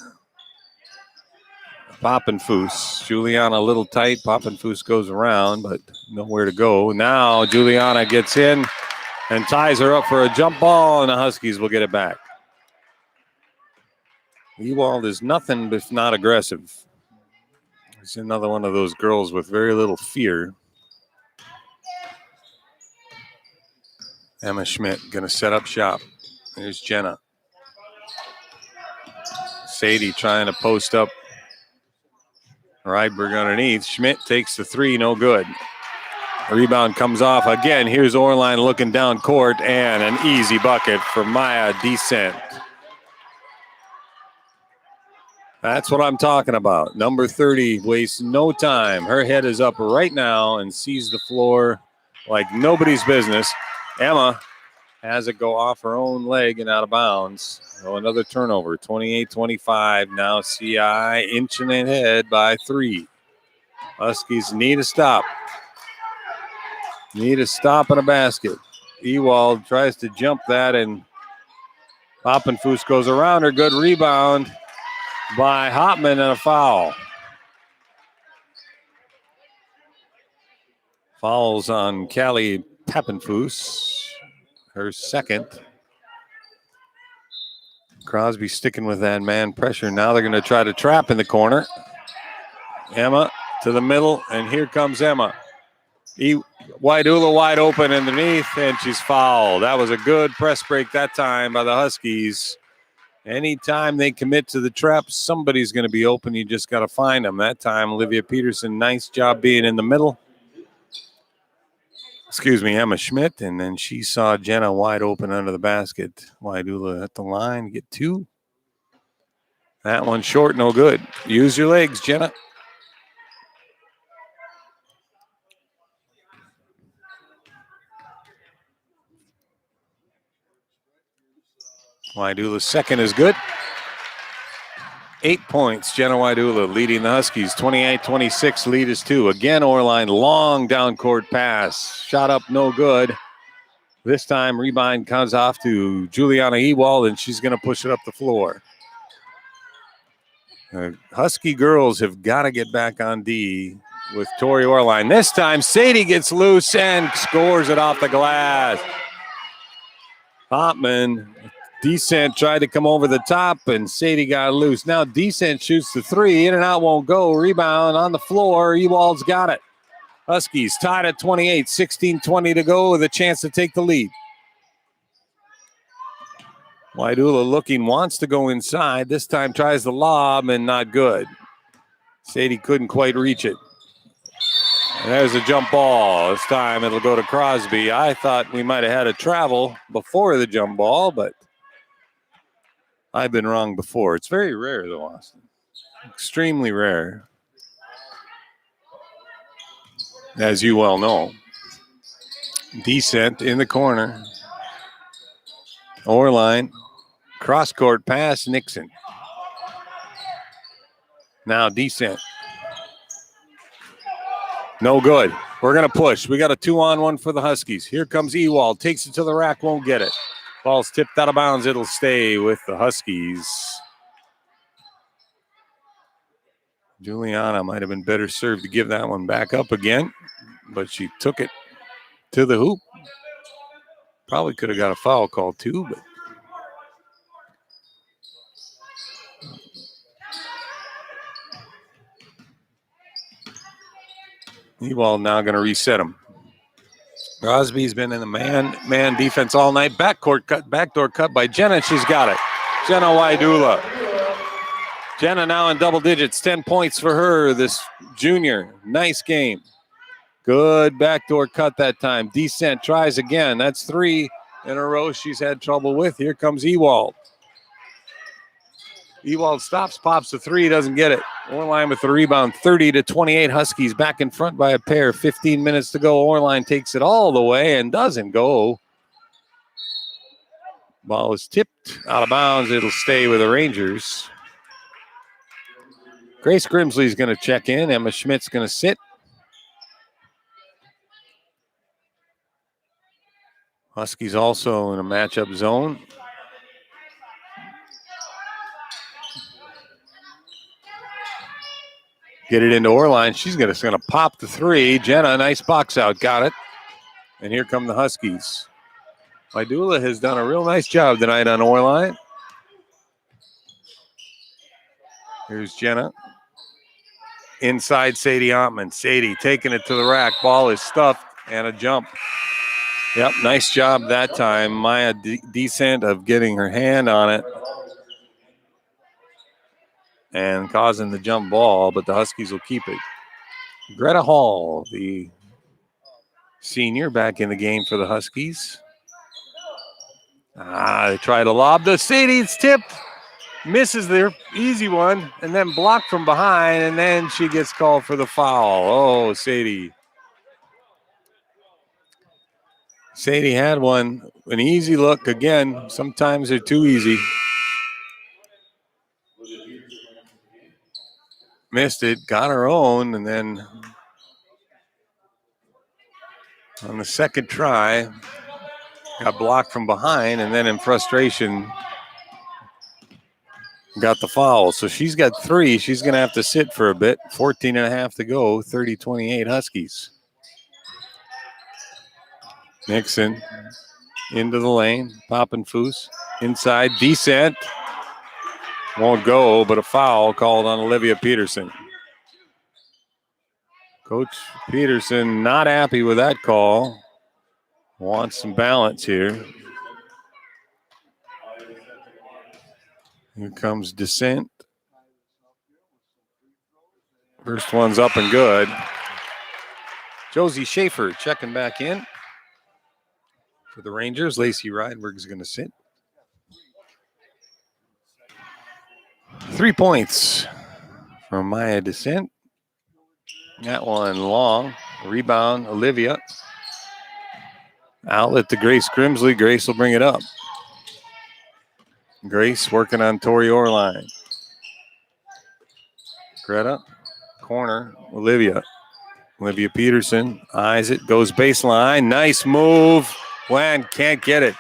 Poppenfuss. Juliana a little tight. Poppenfuss goes around, but nowhere to go. Now Juliana gets in and ties her up for a jump ball, and the Huskies will get it back. Ewald is nothing if not aggressive. He's another one of those girls with very little fear. Emma Schmidt going to set up shop. There's Jenna. Sadie trying to post up. Rydberg underneath. Schmidt takes the 3, no good. Rebound comes off again. Here's Orline looking down court, and an easy bucket for Maya Decent. That's what I'm talking about. Number 30 wastes no time. Her head is up right now and sees the floor like nobody's business. Emma has it go off her own leg and out of bounds. So another turnover, 28-25. Now CI inching ahead by 3. Huskies need a stop. Need a stop and a basket. Ewald tries to jump that, and Poppenfuss goes around her. Good rebound by Hotman and a foul. Fouls on Callie Poppenfuss, her second. Crosby sticking with that man pressure. Now they're going to try to trap in the corner. Emma to the middle, and here comes Emma. Wydula wide open underneath, and she's fouled. That was a good press break that time by the Huskies. Anytime they commit to the trap, somebody's going to be open. You just got to find them. That time, Olivia Peterson, nice job being in the middle. Emma Schmidt, and then she saw Jenna wide open under the basket. Wydula at the line, get 2. That one short, no good. Use your legs, Jenna. Wydula's second is good. 8 points, Jenna Wydula leading the Huskies. 28-26, lead is 2. Again, Orline, long down court pass. Shot up, no good. This time, rebound comes off to Juliana Ewald, and she's going to push it up the floor. Husky girls have got to get back on D with Tori Orline. This time, Sadie gets loose and scores it off the glass. Hopman. Decent tried to come over the top, and Sadie got loose. Now Decent shoots the 3. In and out won't go. Rebound on the floor. Ewald's got it. Huskies tied at 28, 16-20 to go with a chance to take the lead. Wydula looking, wants to go inside. This time tries the lob and not good. Sadie couldn't quite reach it. And there's a jump ball. This time it'll go to Crosby. I thought we might have had a travel before the jump ball, but I've been wrong before. It's very rare though, Austin. Extremely rare. As you well know. Descent in the corner. Orline. Cross-court pass, Nixon. Now Descent. No good. We're going to push. We got a 2-on-1 for the Huskies. Here comes Ewald. Takes it to the rack, won't get it. Ball's tipped out of bounds. It'll stay with the Huskies. Juliana might have been better served to give that one back up again, but she took it to the hoop. Probably could have got a foul call too, but Ewald now going to reset him. Crosby's been in the man defense all night. Backdoor cut by Jenna. She's got it. Jenna Wydula. Jenna now in double digits. 10 points for her, this junior. Nice game. Good backdoor cut that time. Descent tries again. That's 3 in a row she's had trouble with. Here comes Ewald. Ewald stops, pops the 3, doesn't get it. Orline with the rebound, 30-28. Huskies back in front by a pair. 15 minutes to go. Orline takes it all the way and doesn't go. Ball is tipped out of bounds. It'll stay with the Rangers. Grace Grimsley's going to check in. Emma Schmidt's going to sit. Huskies also in a matchup zone. Get it into Orline. She's going to pop the 3. Jenna, nice box out. Got it. And here come the Huskies. Wydula has done a real nice job tonight on Orline. Here's Jenna. Inside Sadie Ottman. Sadie taking it to the rack. Ball is stuffed and a jump. Yep, nice job that time. Maya Descent of getting her hand on it and causing the jump ball, but the Huskies will keep it. Greta Hall, the senior, back in the game for the Huskies. They try to lob to Sadie. It's tipped. Misses their easy one, and then blocked from behind, and then she gets called for the foul. Oh, Sadie. Sadie had an easy look. Again, sometimes they're too easy. Missed it, got her own, and then on the second try, got blocked from behind, and then in frustration, got the foul. So she's got 3. She's going to have to sit for a bit. 14 and a half to go, 30-28 Huskies. Nixon into the lane, popping Foose. Inside, Descent. Won't go, but a foul called on Olivia Peterson. Coach Peterson not happy with that call. Wants some balance here. Here comes Descent. First one's up and good. Josie Schaefer checking back in for the Rangers. Lacey Rydberg's going to sit. 3 points from Maya Descent. That one long. Rebound, Olivia. Outlet to Grace Grimsley. Grace will bring it up. Grace working on Tori Orline. Greta. Corner. Olivia. Olivia Peterson eyes it. Goes baseline. Nice move. Wan can't get it.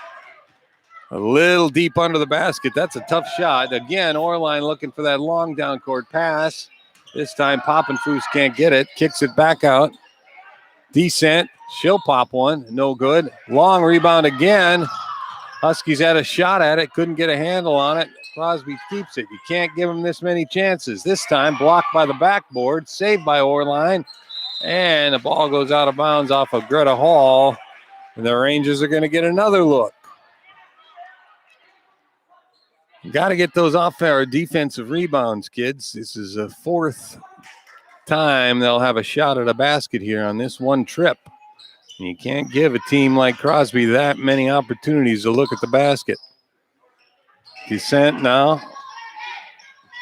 A little deep under the basket. That's a tough shot. Again, Orline looking for that long down court pass. This time, Poppinfoos can't get it. Kicks it back out. Descent. She'll pop one. No good. Long rebound again. Huskies had a shot at it. Couldn't get a handle on it. Crosby keeps it. You can't give him this many chances. This time, blocked by the backboard. Saved by Orline. And the ball goes out of bounds off of Greta Hall. And the Rangers are going to get another look. Got to get those defensive rebounds, kids. This is the fourth time they'll have a shot at a basket here on this one trip. And you can't give a team like Crosby that many opportunities to look at the basket. Descent now.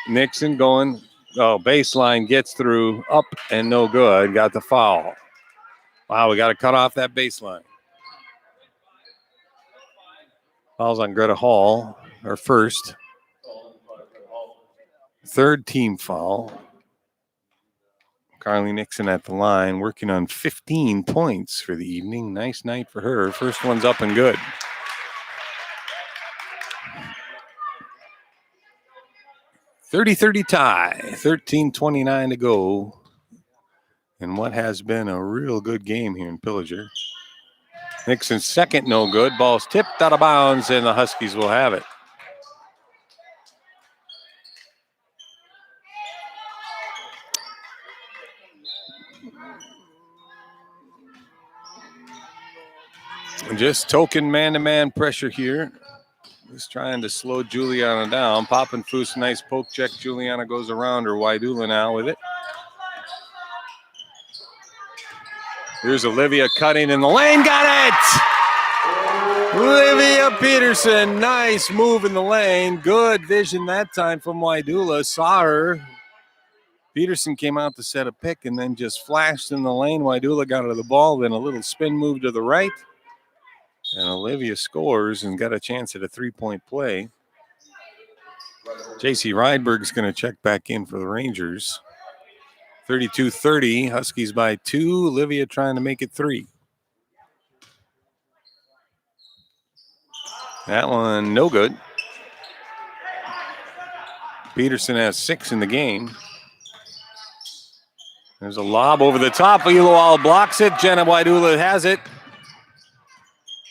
Nixon going. Oh, baseline gets through, up and no good. Got the foul. Wow, we got to cut off that baseline. Foul's on Greta Hall, her first. Third team foul. Carly Nixon at the line, working on 15 points for the evening. Nice night for her. First one's up and good. .30 tie, 13:29 to go. And what has been a real good game here in Pillager. Nixon's second, no good. Ball's tipped out of bounds, and the Huskies will have it. Just token man-to-man pressure here. Just trying to slow Juliana down. Popping Foose, nice poke check. Juliana goes around her. Waidula now with it. Here's Olivia cutting in the lane. Got it! Olivia Peterson. Nice move in the lane. Good vision that time from Waidula. Saw her. Peterson came out to set a pick and then just flashed in the lane. Waidula got her the ball. Then a little spin move to the right. And Olivia scores and got a chance at a three-point play. J.C. Rydberg's going to check back in for the Rangers. 32-30, Huskies by 2. Olivia trying to make it 3. That one, no good. Peterson has 6 in the game. There's a lob over the top. Eloal blocks it. Jenna Waidula has it.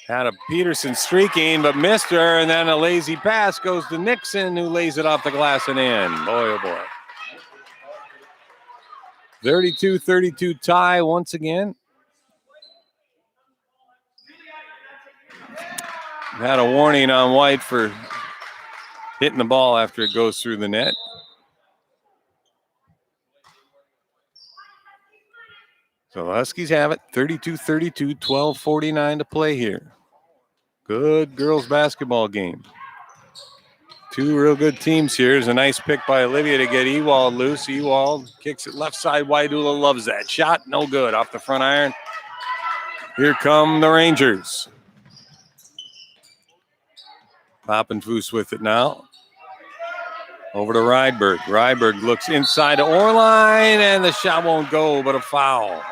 Had a Peterson streaking, but missed her, and then a lazy pass goes to Nixon, who lays it off the glass and in. Boy, oh boy. 32-32 tie once again. Had a warning on White for hitting the ball after it goes through the net. So the Huskies have it, 32-32, 12:49 to play here. Good girls basketball game. Two real good teams here. There's a nice pick by Olivia to get Ewald loose. Ewald kicks it left side. Waidula loves that shot. No good off the front iron. Here come the Rangers. Poppenfuss with it now. Over to Rydberg. Rydberg looks inside to Orline, and the shot won't go, but a foul.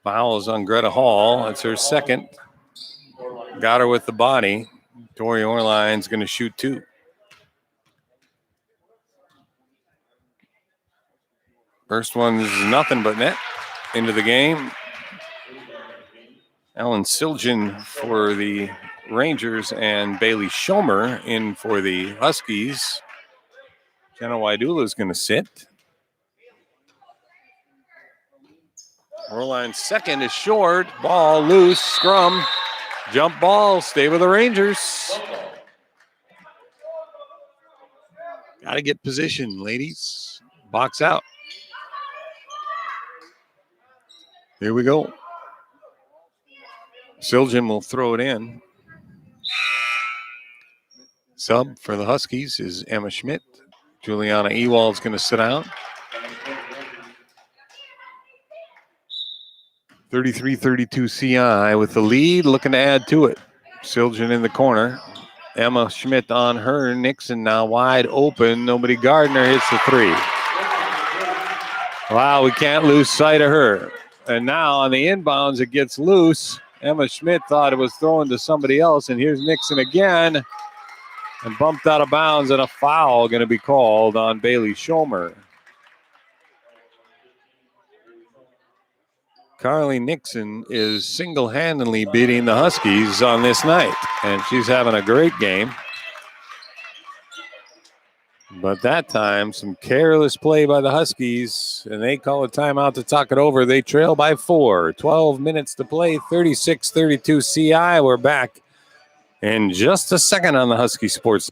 Foul is on Greta Hall. It's her second. Got her with the body. Tori Orline's going to shoot 2. First one's nothing but net into the game. Ellen Siljan for the Rangers and Bailey Schomer in for the Huskies. Jenna Waidula is going to sit. Orline's second is short. Ball loose. Scrum. Jump ball. Stay with the Rangers. Got to get position, ladies. Box out. Here we go. Siljan will throw it in. Sub for the Huskies is Emma Schmidt. Juliana Ewald's going to sit out. 33-32 CI with the lead, looking to add to it. Siljan in the corner. Emma Schmidt on her. Nixon now wide open. Nobody guarding her. Hits the 3. Wow, we can't lose sight of her. And now on the inbounds, it gets loose. Emma Schmidt thought it was thrown to somebody else. And here's Nixon again. And bumped out of bounds, and a foul going to be called on Bailey Schomer. Carly Nixon is single-handedly beating the Huskies on this night, and she's having a great game. But that time, some careless play by the Huskies, and they call a timeout to talk it over. They trail by 4. 12 minutes to play, 36-32 CI. We're back in just a second on the Husky Sports.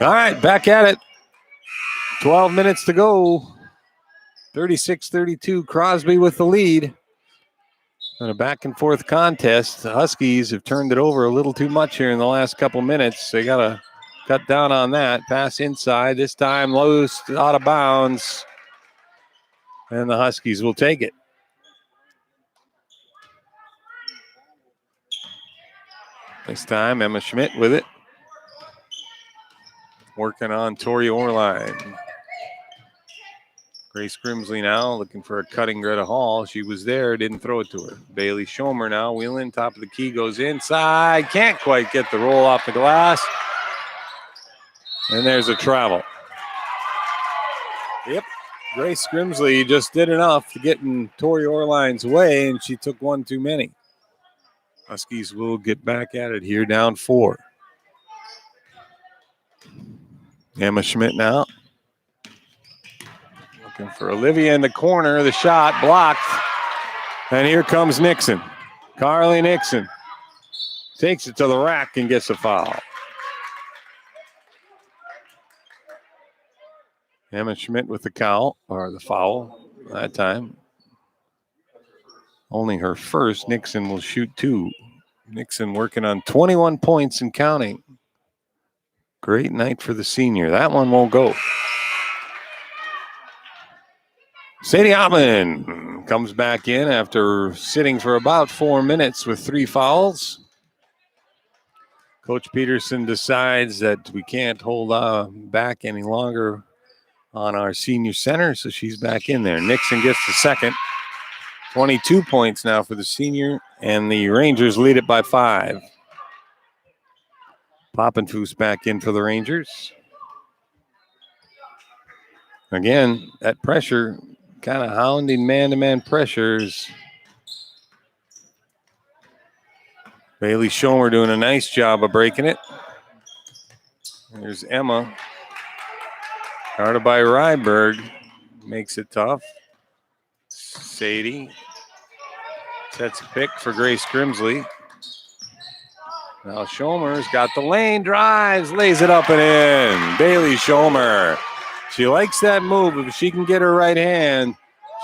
All right, back at it. 12 minutes to go. 36-32, Crosby with the lead. In a back and forth contest, the Huskies have turned it over a little too much here in the last couple minutes. They got to cut down on that. Pass inside, this time loose, out of bounds. And the Huskies will take it. This time, Emma Schmidt with it. Working on Tori Orline. Grace Grimsley now looking for a cutting Greta Hall. She was there, didn't throw it to her. Bailey Schomer now wheeling, top of the key, goes inside. Can't quite get the roll off the glass. And there's a travel. Yep, Grace Grimsley just did enough to get in Tori Orline's way, and she took one too many. Huskies will get back at it here, down 4. Emma Schmidt now. Looking for Olivia in the corner. The shot blocked. And here comes Nixon. Carly Nixon takes it to the rack and gets a foul. Emma Schmidt with the foul that time. Only her first. Nixon will shoot 2. Nixon working on 21 points and counting. Great night for the senior. That one won't go. Sadie Ottman comes back in after sitting for about 4 minutes with 3 fouls. Coach Peterson decides that we can't hold back any longer on our senior center, so she's back in there. Nixon gets the second. 22 points now for the senior, and the Rangers lead it by 5. Poppenfuss back in for the Rangers. Again, that pressure, kind of hounding man-to-man pressures. Bailey Schomer doing a nice job of breaking it. There's Emma. Guarded by Ryberg. Makes it tough. Sadie sets a pick for Grace Grimsley. Now Schomer's got the lane, drives, lays it up and in. Bailey Schomer. She likes that move. If she can get her right hand,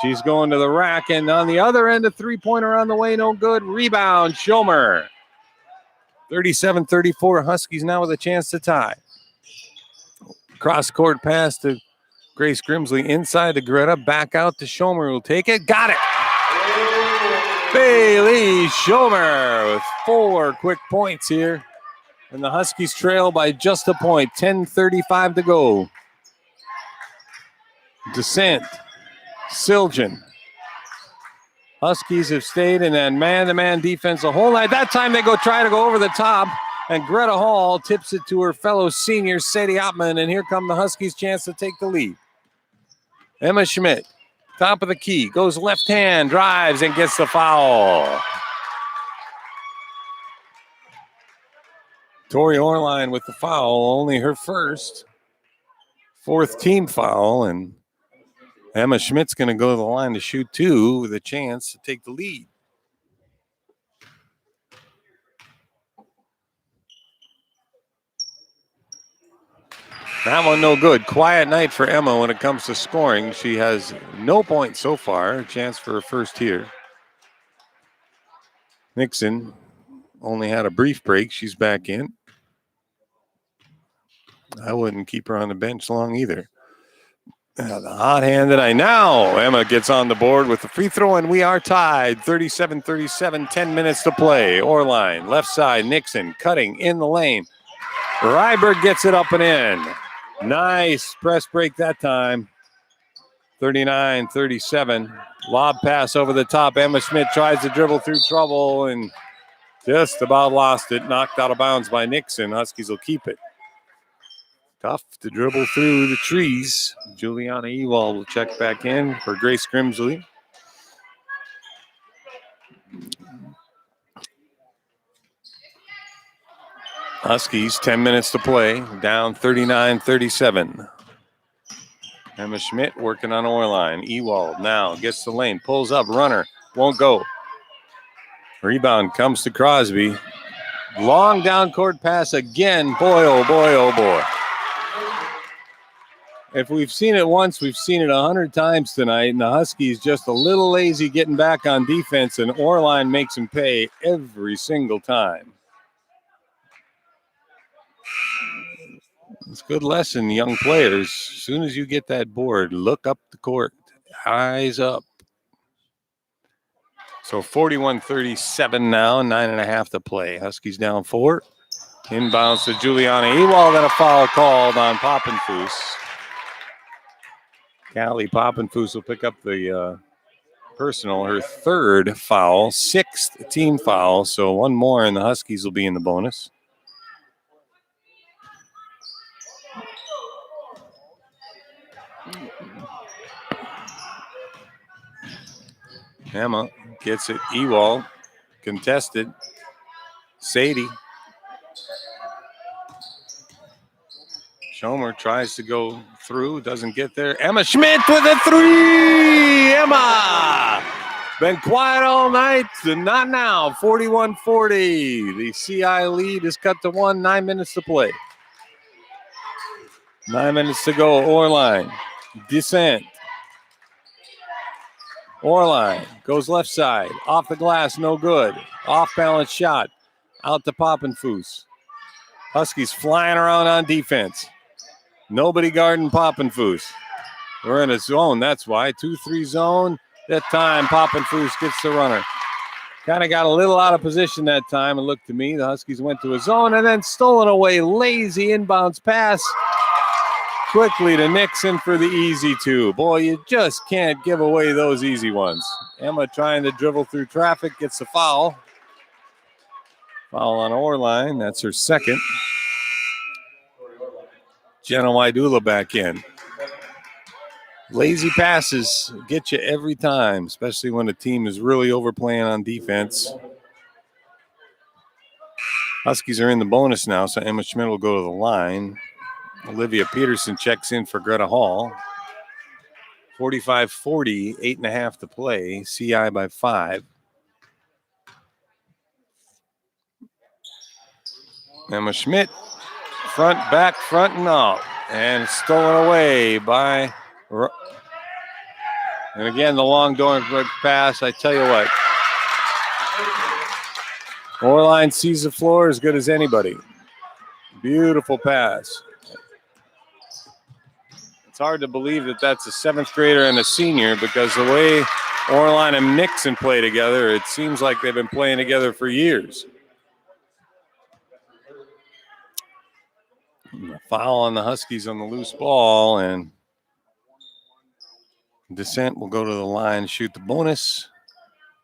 she's going to the rack. And on the other end, a three-pointer on the way, no good. Rebound, Schomer. 37-34, Huskies now with a chance to tie. Cross-court pass to Grace Grimsley. Inside to Greta, back out to Schomer, who'll take it. Got it! Bailey Schomer with 4 quick points here. And the Huskies trail by just a point. 10:35 to go. Descent. Siljan. Huskies have stayed in that man-to-man defense the whole night. That time they try to go over the top. And Greta Hall tips it to her fellow senior, Sadie Ottman. And here come the Huskies' chance to take the lead. Emma Schmidt. Top of the key, goes left hand, drives, and gets the foul. Tori Orline with the foul, only her first. 4th team foul, and Emma Schmidt's going to go to the line to shoot 2 with a chance to take the lead. That one no good. Quiet night for Emma when it comes to scoring. She has no points so far. A chance for her first here. Nixon only had a brief break. She's back in. I wouldn't keep her on the bench long either. The hot hand tonight. Now Emma gets on the board with the free throw, and we are tied. 37-37, 10 minutes to play. Orline, left side, Nixon cutting in the lane. Ryberg gets it up and in. Nice press break that time. 39-37. Lob pass over the top. Emma Schmidt tries to dribble through trouble and just about lost it. Knocked out of bounds by Nixon. Huskies will keep it. Tough to dribble through the trees. Juliana Ewald will check back in for Grace Grimsley. Huskies, 10 minutes to play, down 39-37. Emma Schmidt working on Orline. Ewald now gets the lane, pulls up, runner, won't go. Rebound comes to Crosby. Long down court pass again. Boy, oh boy, oh boy. If we've seen it once, we've seen it 100 times tonight, and the Huskies just a little lazy getting back on defense, and Orline makes them pay every single time. It's a good lesson, young players. As soon as you get that board, look up the court. Eyes up. So 41-37 now, 9.5 to play. Huskies down 4. Inbounds to Juliana Ewald, and a foul called on Poppenfuss. Callie Poppenfuss will pick up the personal, her third foul, 6th team foul. So one more, and the Huskies will be in the bonus. Emma gets it. Ewald contested. Sadie. Schomer tries to go through, doesn't get there. Emma Schmidt with a 3. Emma! Been quiet all night, not now. 41-40. The CI lead is cut to 1, 9 minutes to play. 9 minutes to go. Orline. Descent. Orline goes left side. Off the glass, no good. Off balance shot. Out to Poppenfuss. Huskies flying around on defense. Nobody guarding Poppenfuss. We're in a zone, that's why. 2-3 zone. That time, Poppenfuss gets the runner. Kind of got a little out of position that time. It looked to me. The Huskies went to a zone and then stolen away. Lazy inbounds pass. Quickly to Nixon for the easy 2. Boy, you just can't give away those easy ones. Emma trying to dribble through traffic, gets a foul. Foul on Orline. That's her second. Jenna Wydula back in. Lazy passes get you every time, especially when a team is really overplaying on defense. Huskies are in the bonus now, so Emma Schmidt will go to the line. Olivia Peterson checks in for Greta Hall. 45-40, 8.5 to play. CI by 5. Emma Schmidt, front, back, front, and out. And stolen away by... And again, the long Dornberg pass. I tell you what. Orline sees the floor as good as anybody. Beautiful pass. It's hard to believe that that's a 7th grader and a senior because the way Orline and Nixon play together, it seems like they've been playing together for years. Foul on the Huskies on the loose ball, and Descent will go to the line, shoot the bonus.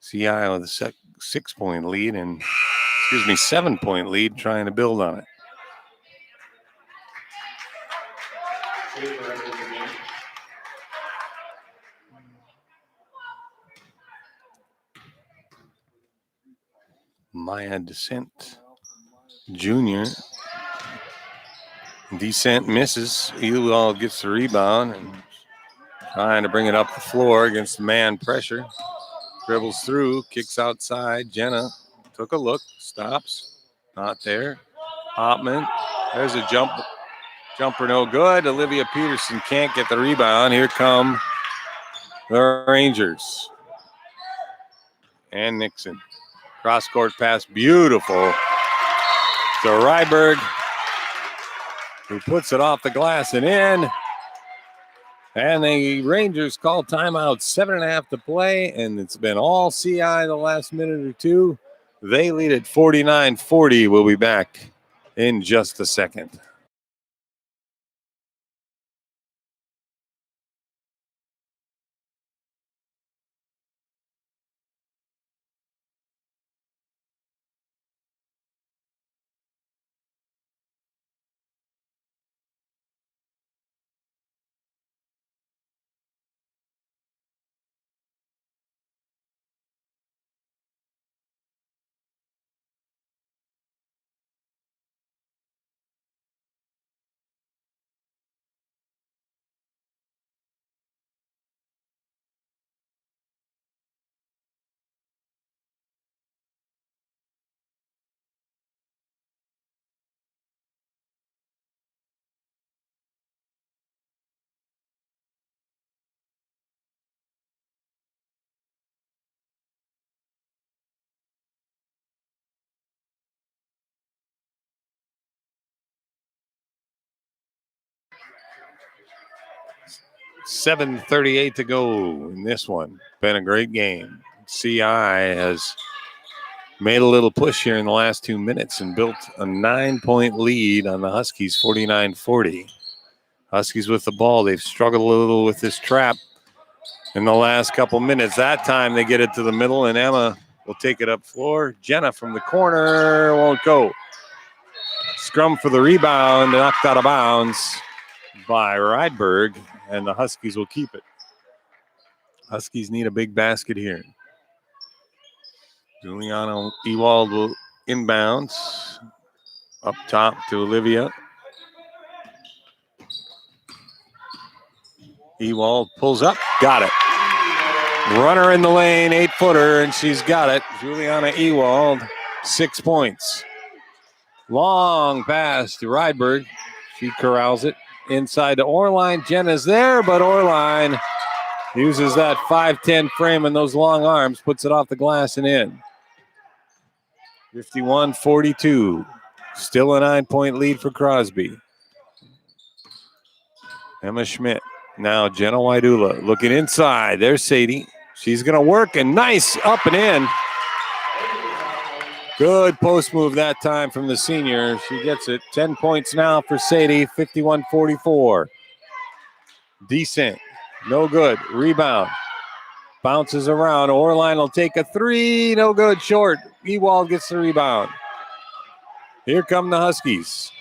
CI with a 6-point lead and, 7-point lead, trying to build on it. Maya Descent Jr. Descent misses. Ewald gets the rebound and trying to bring it up the floor against man pressure. Dribbles through, kicks outside. Jenna took a look, stops. Not there. Hopman. There's a jumper, no good. Olivia Peterson can't get the rebound. Here come the Rangers. And Nixon. Cross-court pass, beautiful to Ryberg, who puts it off the glass and in. And the Rangers call timeout, 7.5 to play, and it's been all CI the last minute or two. They lead at 49-40. We'll be back in just a second. $7:38 to go in this one. Been a great game. CI has made a little push here in the last 2 minutes and built a 9-point lead on the Huskies, 49-40. Huskies with the ball. They've struggled a little with this trap in the last couple minutes. That time they get it to the middle, and Emma will take it up floor. Jenna from the corner won't go. Scrum for the rebound, knocked out of bounds by Rydberg, and the Huskies will keep it. Huskies need a big basket here. Juliana Ewald will inbounds. Up top to Olivia. Ewald pulls up, got it. Runner in the lane, 8-footer, and she's got it. Juliana Ewald, 6 points. Long pass to Rydberg. She corrals it inside to Orline. Jenna's there, but Orline uses that 5'10" frame and those long arms, puts it off the glass and in. 51-42. Still a 9-point lead for Crosby. Emma Schmidt. Now Jenna Wydula looking inside. There's Sadie. She's going to work, and nice up and in. Good post move that time from the senior. She gets it. 10 points now for Sadie, 51-44. Decent. No good. Rebound. Bounces around. Orline will take a three. No good. Short. Ewald gets the rebound. Here come the Huskies.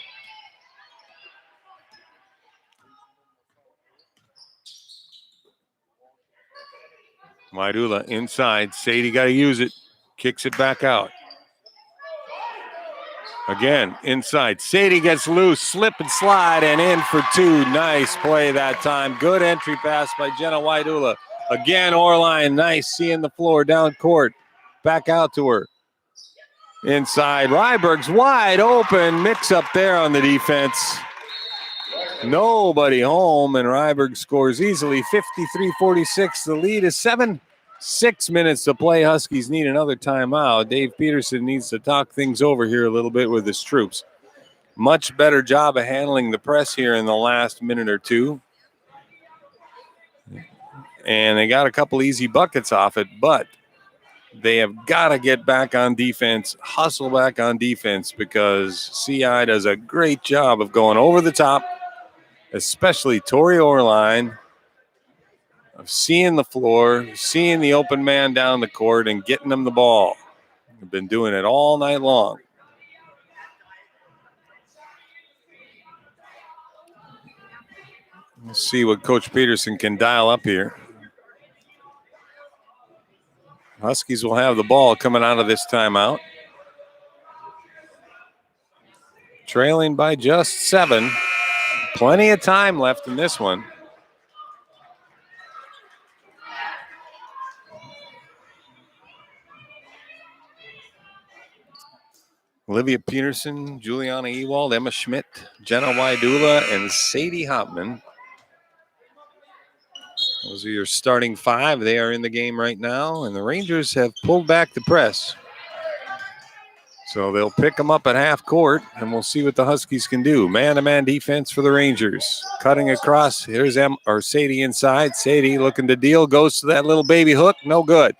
Wydula inside. Sadie got to use it. Kicks it back out. Again, inside. Sadie gets loose. Slip and slide and in for two. Nice play that time. Good entry pass by Jenna Wydula. Again, Orline. Nice seeing the floor down court. Back out to her. Inside. Ryberg's wide open. Mix up there on the defense. Nobody home, and Ryberg scores easily. 53-46. The lead is 7. 6 minutes to play. Huskies need another timeout. Dave Peterson needs to talk things over here a little bit with his troops. Much better job of handling the press here in the last minute or two. And they got a couple easy buckets off it, but they have got to get back on defense, hustle back on defense, because CI does a great job of going over the top, especially Tori Orline, of seeing the floor, seeing the open man down the court, and getting them the ball. They've been doing it all night long. Let's see what Coach Peterson can dial up here. Huskies will have the ball coming out of this timeout. Trailing by just 7. Plenty of time left in this one. Olivia Peterson, Juliana Ewald, Emma Schmidt, Jenna Wydula, and Sadie Hopman. Those are your starting 5. They are in the game right now, and the Rangers have pulled back the press. So they'll pick them up at half court, and we'll see what the Huskies can do. Man-to-man defense for the Rangers. Cutting across. Here's Sadie inside. Sadie looking to deal. Goes to that little baby hook. No good.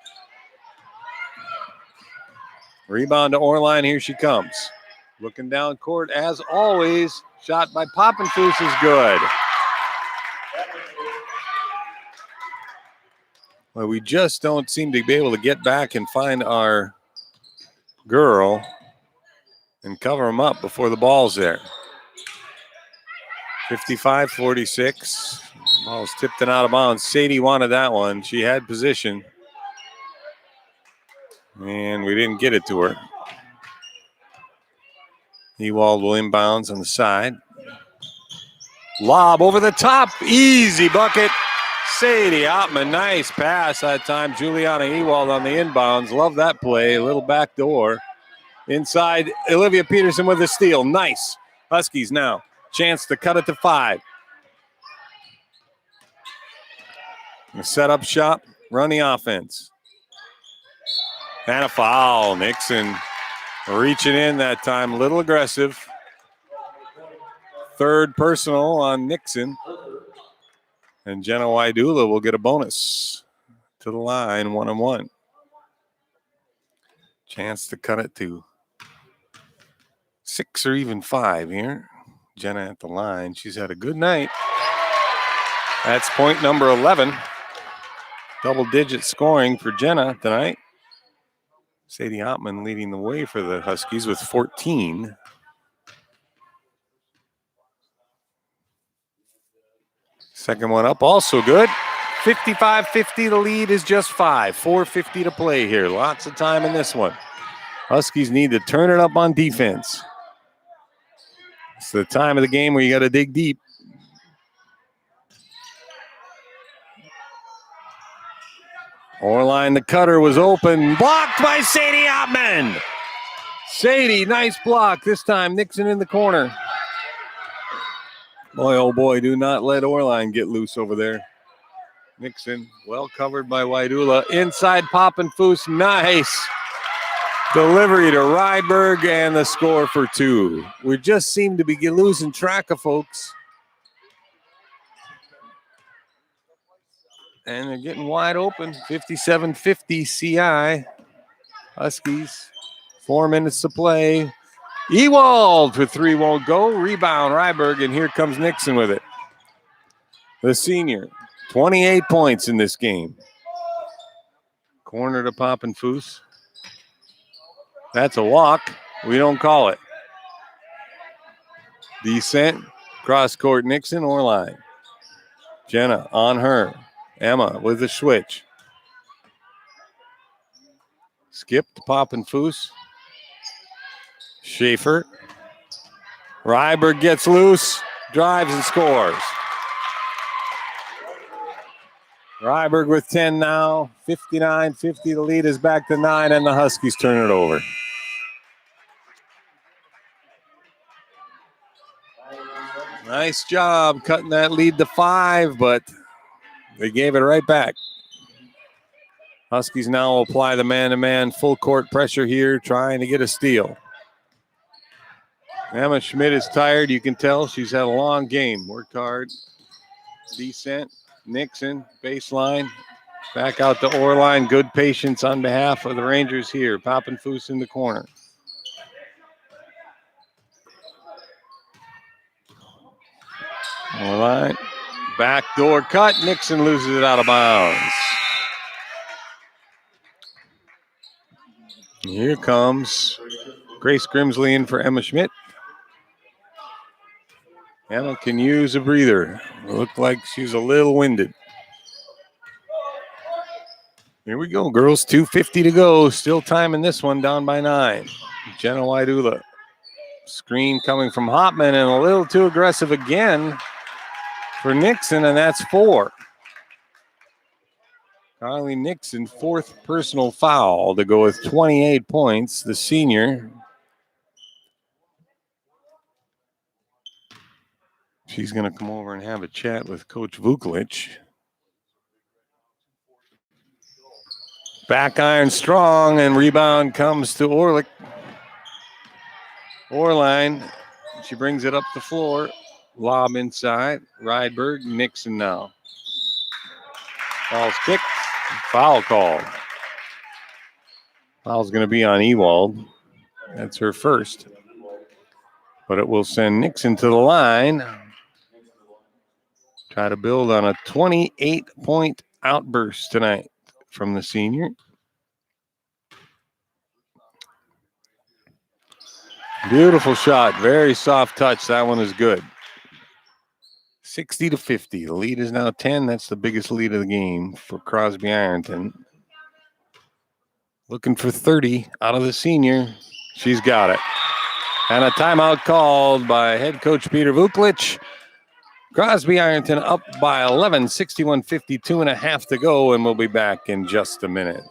Rebound to Orline. Here she comes. Looking down court as always. Shot by Poppenfuss is good. Well, we just don't seem to be able to get back and find our girl and cover them up before the ball's there. 55-46. Ball's tipped and out of bounds. Sadie wanted that one. She had position. And we didn't get it to her. Ewald will inbounds on the side. Lob over the top. Easy bucket. Sadie Ottman. Nice pass that time. Juliana Ewald on the inbounds. Love that play. A little back door. Inside, Olivia Peterson with a steal. Nice. Huskies now. Chance to cut it to 5. A set-up shot. Run the offense. And a foul. Nixon reaching in that time. A little aggressive. Third personal on Nixon. And Jenna Waidula will get a bonus to the line, 1-1. Chance to cut it to 6 or even 5 here. Jenna at the line. She's had a good night. That's point number 11. Double-digit scoring for Jenna tonight. Sadie Ottman leading the way for the Huskies with 14. Second one up, also good. 55-50, the lead is just 5. 4:50 to play here. Lots of time in this one. Huskies need to turn it up on defense. It's the time of the game where you got to dig deep. Orline, the cutter was open. Blocked by Sadie Ottman. Sadie, nice block. This time, Nixon in the corner. Boy, oh boy, do not let Orline get loose over there. Nixon, well covered by Waidula. Inside Poppenfuss, nice. Delivery to Ryberg and the score for 2. We just seem to be losing track of folks. And they're getting wide open. 57-50 CI. Huskies, 4 minutes to play. Ewald for 3 won't go. Rebound, Ryberg, and here comes Nixon with it. The senior, 28 points in this game. Corner to Poppenfuss. That's a walk. We don't call it. Descent, cross court, Nixon or line. Jenna on her. Emma with the switch. Skip to Poppenfuss. Schaefer. Ryberg gets loose, drives and scores. Ryberg with 10 now. 59-50. The lead is back to 9, and the Huskies turn it over. Nice job cutting that lead to 5, but they gave it right back. Huskies now apply the man-to-man full court pressure here, trying to get a steal. Emma Schmidt is tired. You can tell she's had a long game. Worked hard. Descent. Nixon, baseline. Back out to Orline. Good patience on behalf of the Rangers here. Poppenfuss in the corner. Orline. Backdoor cut. Nixon loses it out of bounds. Here comes Grace Grimsley in for Emma Schmidt. Emma can use a breather. Looked like she's a little winded. Here we go, girls. 2:50 to go. Still time in this one, down by 9. Jenna Waidula. Screen coming from Hopman and a little too aggressive again for Nixon, and that's 4. Carly Nixon, 4th personal foul to go with 28 points. The senior. She's going to come over and have a chat with Coach Vukovic. Back iron strong, and rebound comes to Orlick. Orline, she brings it up the floor. Lob inside. Rydberg, Nixon now. Ball's kicked. Foul call. Foul's going to be on Ewald. That's her first. But it will send Nixon to the line. Try to build on a 28-point outburst tonight from the senior. Beautiful shot. Very soft touch. That one is good. 60-50. The lead is now 10. That's the biggest lead of the game for Crosby-Ironton. Looking for 30 out of the senior. She's got it. And a timeout called by head coach Peter Vuklich. Crosby-Ironton up by 11, 61-50, 2.5 to go, and we'll be back in just a minute.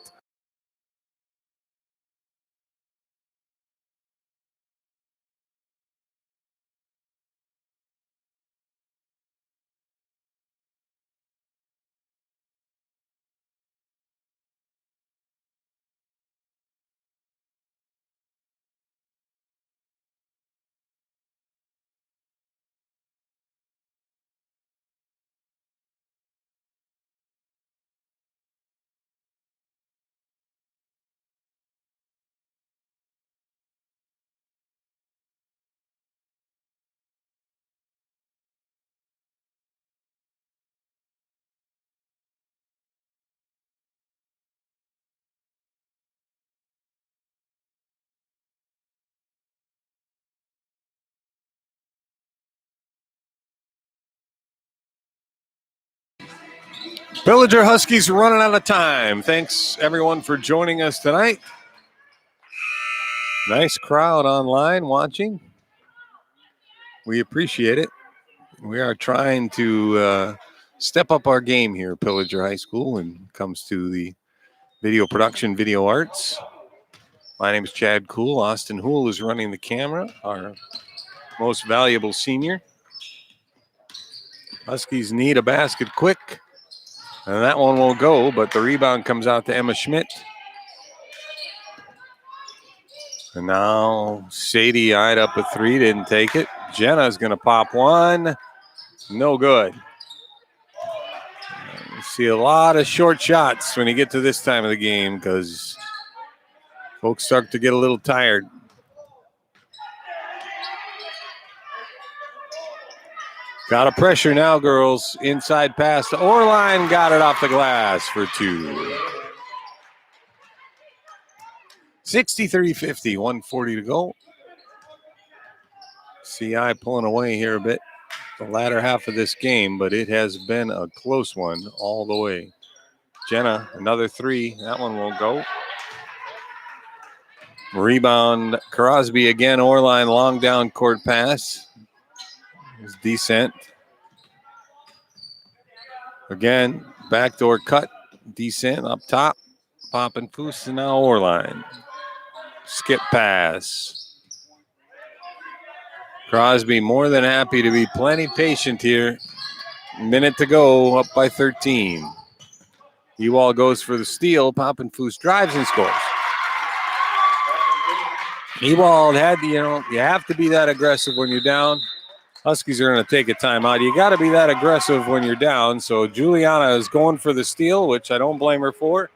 Pillager Huskies running out of time. Thanks, everyone, for joining us tonight. Nice crowd online watching. We appreciate it. We are trying to step up our game here at Pillager High School when it comes to the video production, video arts. My name is Chad Cool. Austin Hool is running the camera, our most valuable senior. Huskies need a basket quick. And that one will go, but the rebound comes out to Emma Schmidt. And now Sadie eyed up a three, didn't take it. Jenna's going to pop one. No good. You see a lot of short shots when you get to this time of the game because folks start to get a little tired. Got a pressure now, girls. Inside pass to Orline. Got it off the glass for two. 63-50, 1:40 to go. CI pulling away here a bit the latter half of this game, but it has been a close one all the way. Jenna, another three. That one will go. Rebound, Crosby again. Orline, long down court pass. It's decent. Again, backdoor cut. Decent up top. Popping Foos, and now Orline. Skip pass. Crosby more than happy to be plenty patient here. Minute to go, up by 13. Ewald goes for the steal. Poppin' Foos drives and scores. Ewald had, you have to be that aggressive when you're down. Huskies are going to take a timeout. You got to be that aggressive when you're down. So Juliana is going for the steal, which I don't blame her for.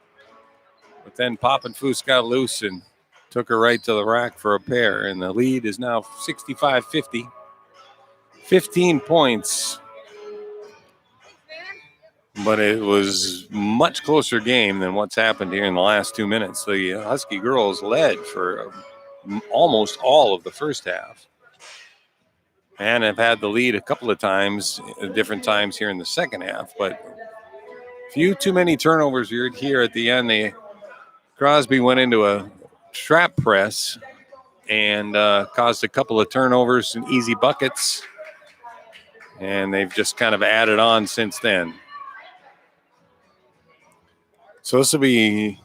But then Poppin' Foos got loose and took her right to the rack for a pair. And the lead is now 65-50. 15 points. But it was much closer game than what's happened here in the last 2 minutes. The Husky girls led for almost all of the first half. And have had the lead a couple of times, different times here in the second half. But few too many turnovers here at the end. Crosby went into a trap press and caused a couple of turnovers and easy buckets. And they've just kind of added on since then. So this will be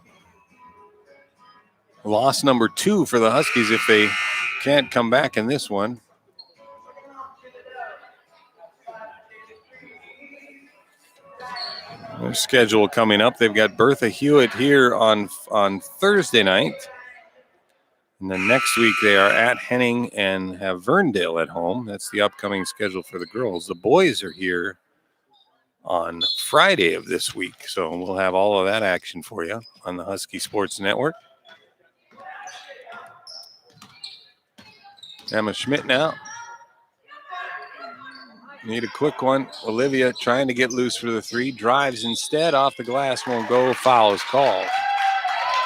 loss number 2 for the Huskies if they can't come back in this one. Their schedule coming up. They've got Bertha Hewitt here on Thursday night. And then next week they are at Henning and have Verndale at home. That's the upcoming schedule for the girls. The boys are here on Friday of this week. So we'll have all of that action for you on the Husky Sports Network. Emma Schmidt now. Need a quick one. Olivia trying to get loose for the three. Drives instead. Off the glass. Won't go. Foul is called.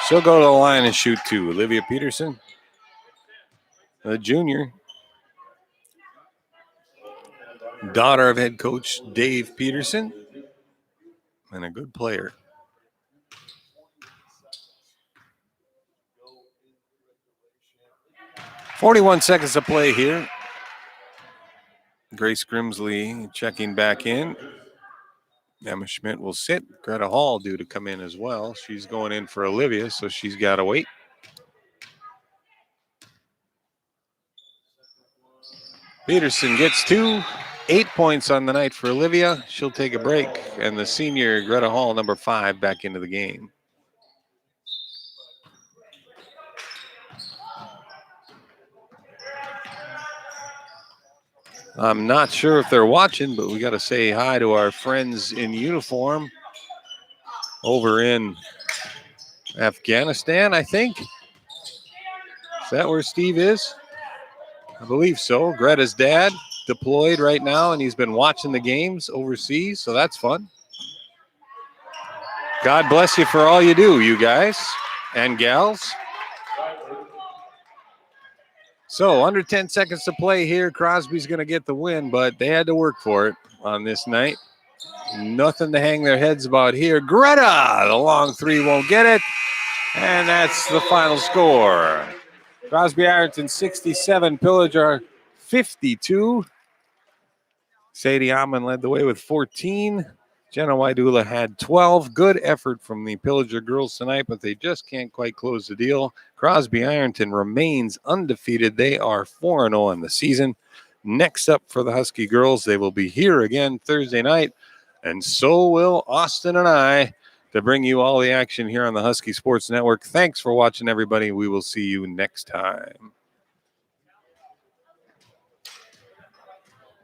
She'll go to the line and shoot two. Olivia Peterson, the junior. Daughter of head coach Dave Peterson. And a good player. .41 seconds to play here. Grace Grimsley checking back in. Emma Schmidt will sit. Greta Hall due to come in as well. She's going in for Olivia, so she's got to wait. Peterson gets 2. 8 points on the night for Olivia. She'll take a break. And the senior Greta Hall, number 5, back into the game. I'm not sure if they're watching, but we got to say hi to our friends in uniform over in Afghanistan, I think. Is that where Steve is? I believe so. Greta's dad deployed right now, and he's been watching the games overseas, so that's fun. God bless you for all you do, you guys and gals. So under 10 seconds to play here. Crosby's going to get the win, but they had to work for it on this night. Nothing to hang their heads about here. Greta, the long three, won't get it. And that's the final score. Crosby-Ironton 67, Pillager 52. Sadie Amman led the way with 14. Jenna Waidula had 12. Good effort from the Pillager girls tonight, but they just can't quite close the deal. Crosby-Ironton remains undefeated. They are 4-0 in the season. Next up for the Husky girls, they will be here again Thursday night, and so will Austin and I to bring you all the action here on the Husky Sports Network. Thanks for watching, everybody. We will see you next time.